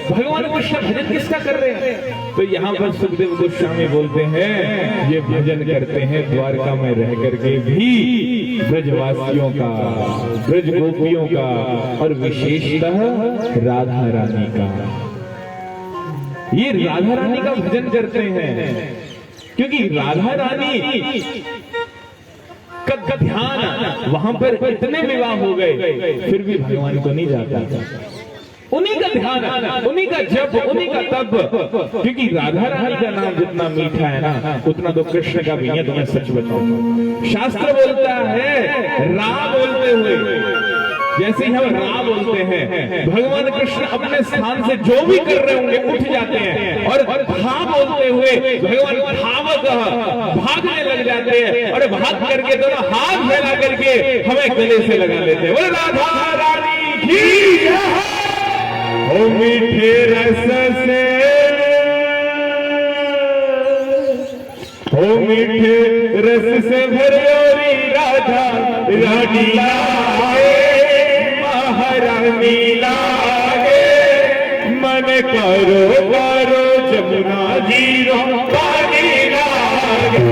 भगवान कृष्ण भजन किसका कर रहे हैं? तो यहाँ पर सुखदेव गोस्वामी बोलते हैं, ये भजन करते हैं द्वारका में रह करके भी ब्रजवासियों का, ब्रज गोपियों का, और विशेषतः राधा रानी का। ये राधा रानी का भजन करते हैं क्योंकि राधा रानी का ध्यान वहां पर इतने विवाह हो गए, फिर भी भगवान को नहीं जाता। उन्हीं का ध्यान, उन्हीं का जप, उन्हीं का तप। क्योंकि राधा रानी का नाम जितना मीठा है ना, उतना तो कृष्ण का भी है। तो मैं सच बताऊं, शास्त्र बोलता है रा बोलते हुए, जैसे ही हम रा बोलते हैं, भगवान कृष्ण अपने स्थान से जो भी कर रहे होंगे उठ जाते हैं, और था बोलते हुए भगवान भावक भागने लग जाते हैं, और भाग करके दोनों हाथ फैला करके हमें गले से लगा लेते हैं। बोले राधा रानी की जय। ओ मीठे रस से, ओ मीठे रस से भरोरी राधा रानी लागे, महारानी लागे, मन करो करो जमुना जीरो पानी लागे।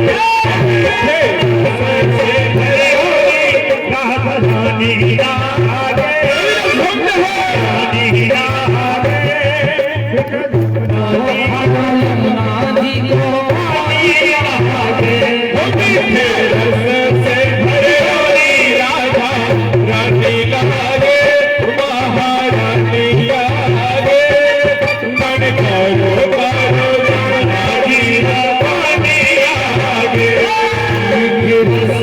राधा रानी लागे, Give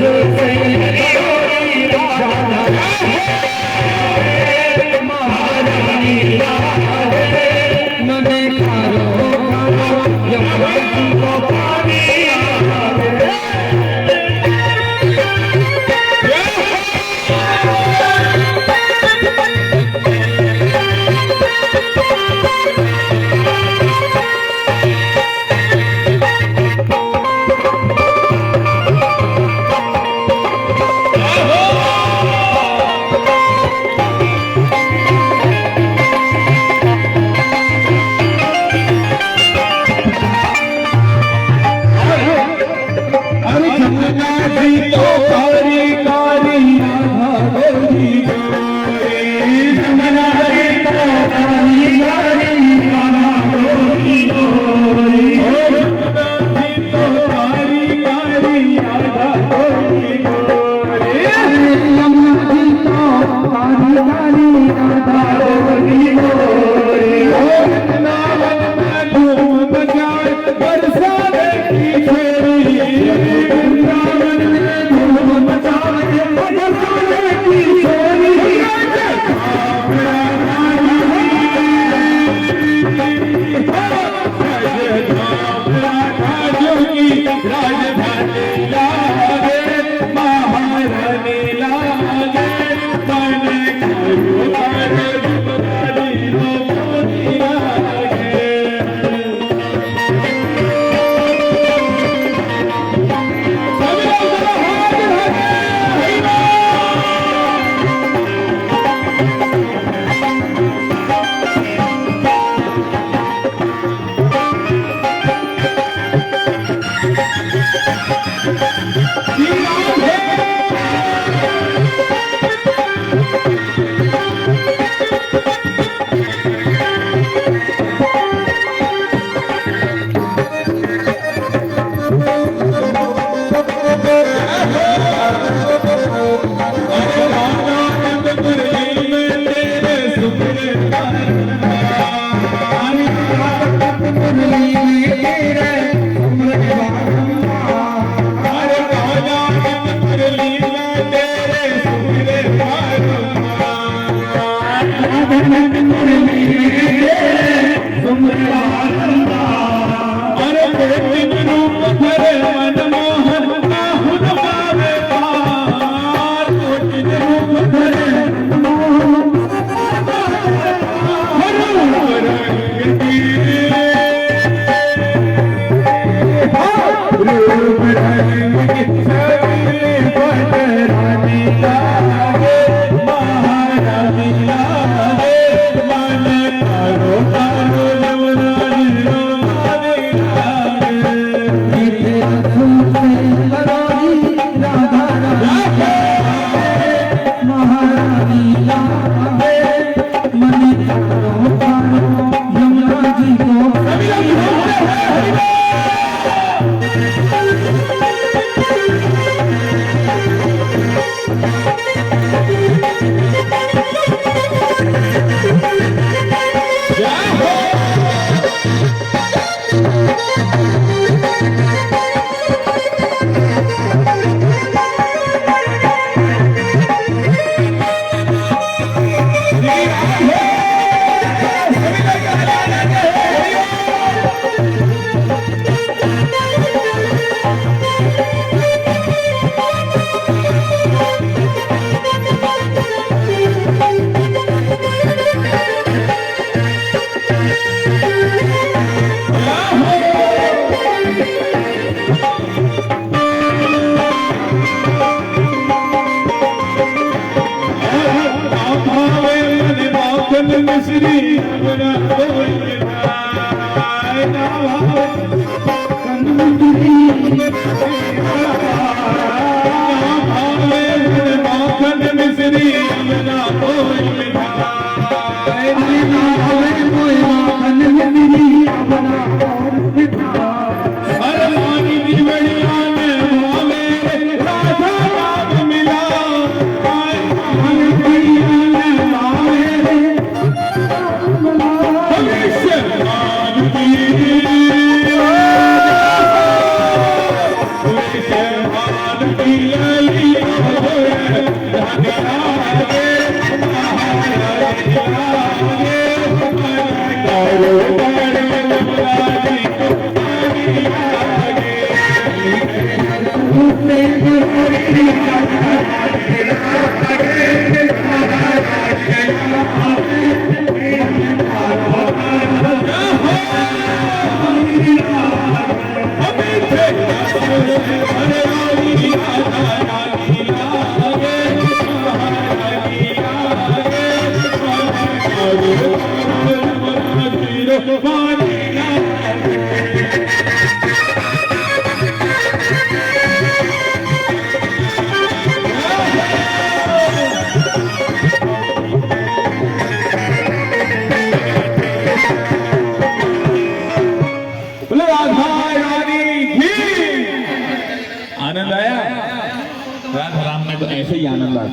Thank you.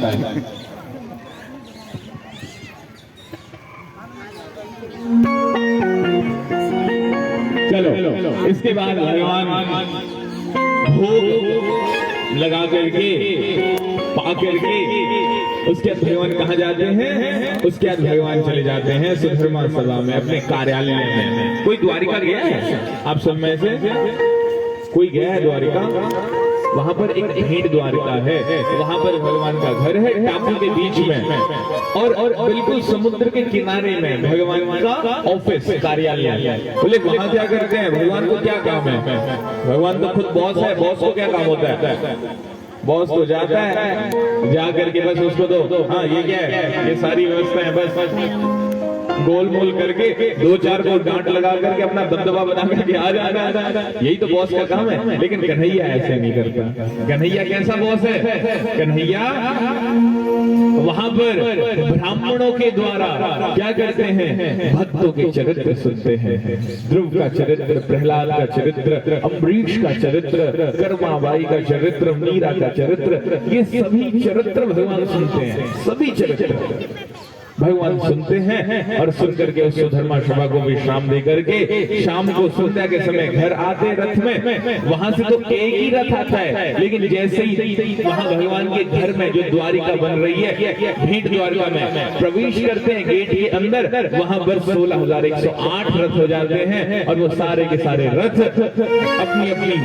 है। चलो इसके बाद भगवान भोग लगा करके पा करके उसके बाद भगवान कहाँ जाते हैं? उसके बाद भगवान चले जाते हैं सुधर्मा सभा में, अपने कार्यालय में। कोई द्वारिका गया है आप सब में से? कोई गया है द्वारिका? वहां पर एक भेंट द्वारिका है, वहां पर भगवान का घर है टापू के बीच में, और बिल्कुल समुद्र के किनारे में भगवान का ऑफिस कार्यालय। बोले वहां क्या करते हैं? भगवान को क्या काम है? भगवान तो खुद बॉस है, बॉस को क्या काम होता है? बॉस तो जाता है, जा करके बस उसको तो हाँ ये क्या है, ये सारी व्यवस्था है, बस गोल मोल करके दो चार को डांट लगा करके अपना दबदबा बना करके आ जाना, यही तो बॉस का काम है। लेकिन कन्हैया ऐसे नहीं करता। कन्हैया कैसा बॉस है? कन्हैया वहां पर ब्राह्मणों के द्वारा क्या करते हैं? भक्तों के चरित्र सुनते हैं। ध्रुव का चरित्र, प्रहलाद का चरित्र, अम्बरीश का चरित्र, कर्माबाई का चरित्र, मीरा का चरित्र, ये सभी चरित्र भगवान सुनते हैं। सभी चरित्र भगवान सुनते हैं और सुन करके उस सुधर्मा सभा को विश्राम दे करके शाम को संध्या के समय घर आते रथ में। वहां से तो एक ही रथ आता है, लेकिन जैसे ही वहां भगवान के घर में जो द्वारिका बन रही है भेंट द्वारिका में प्रवेश करते हैं गेट के अंदर, वहां पर 16,108 रथ हो जाते हैं और वो सारे के सारे रथ अपनी अपनी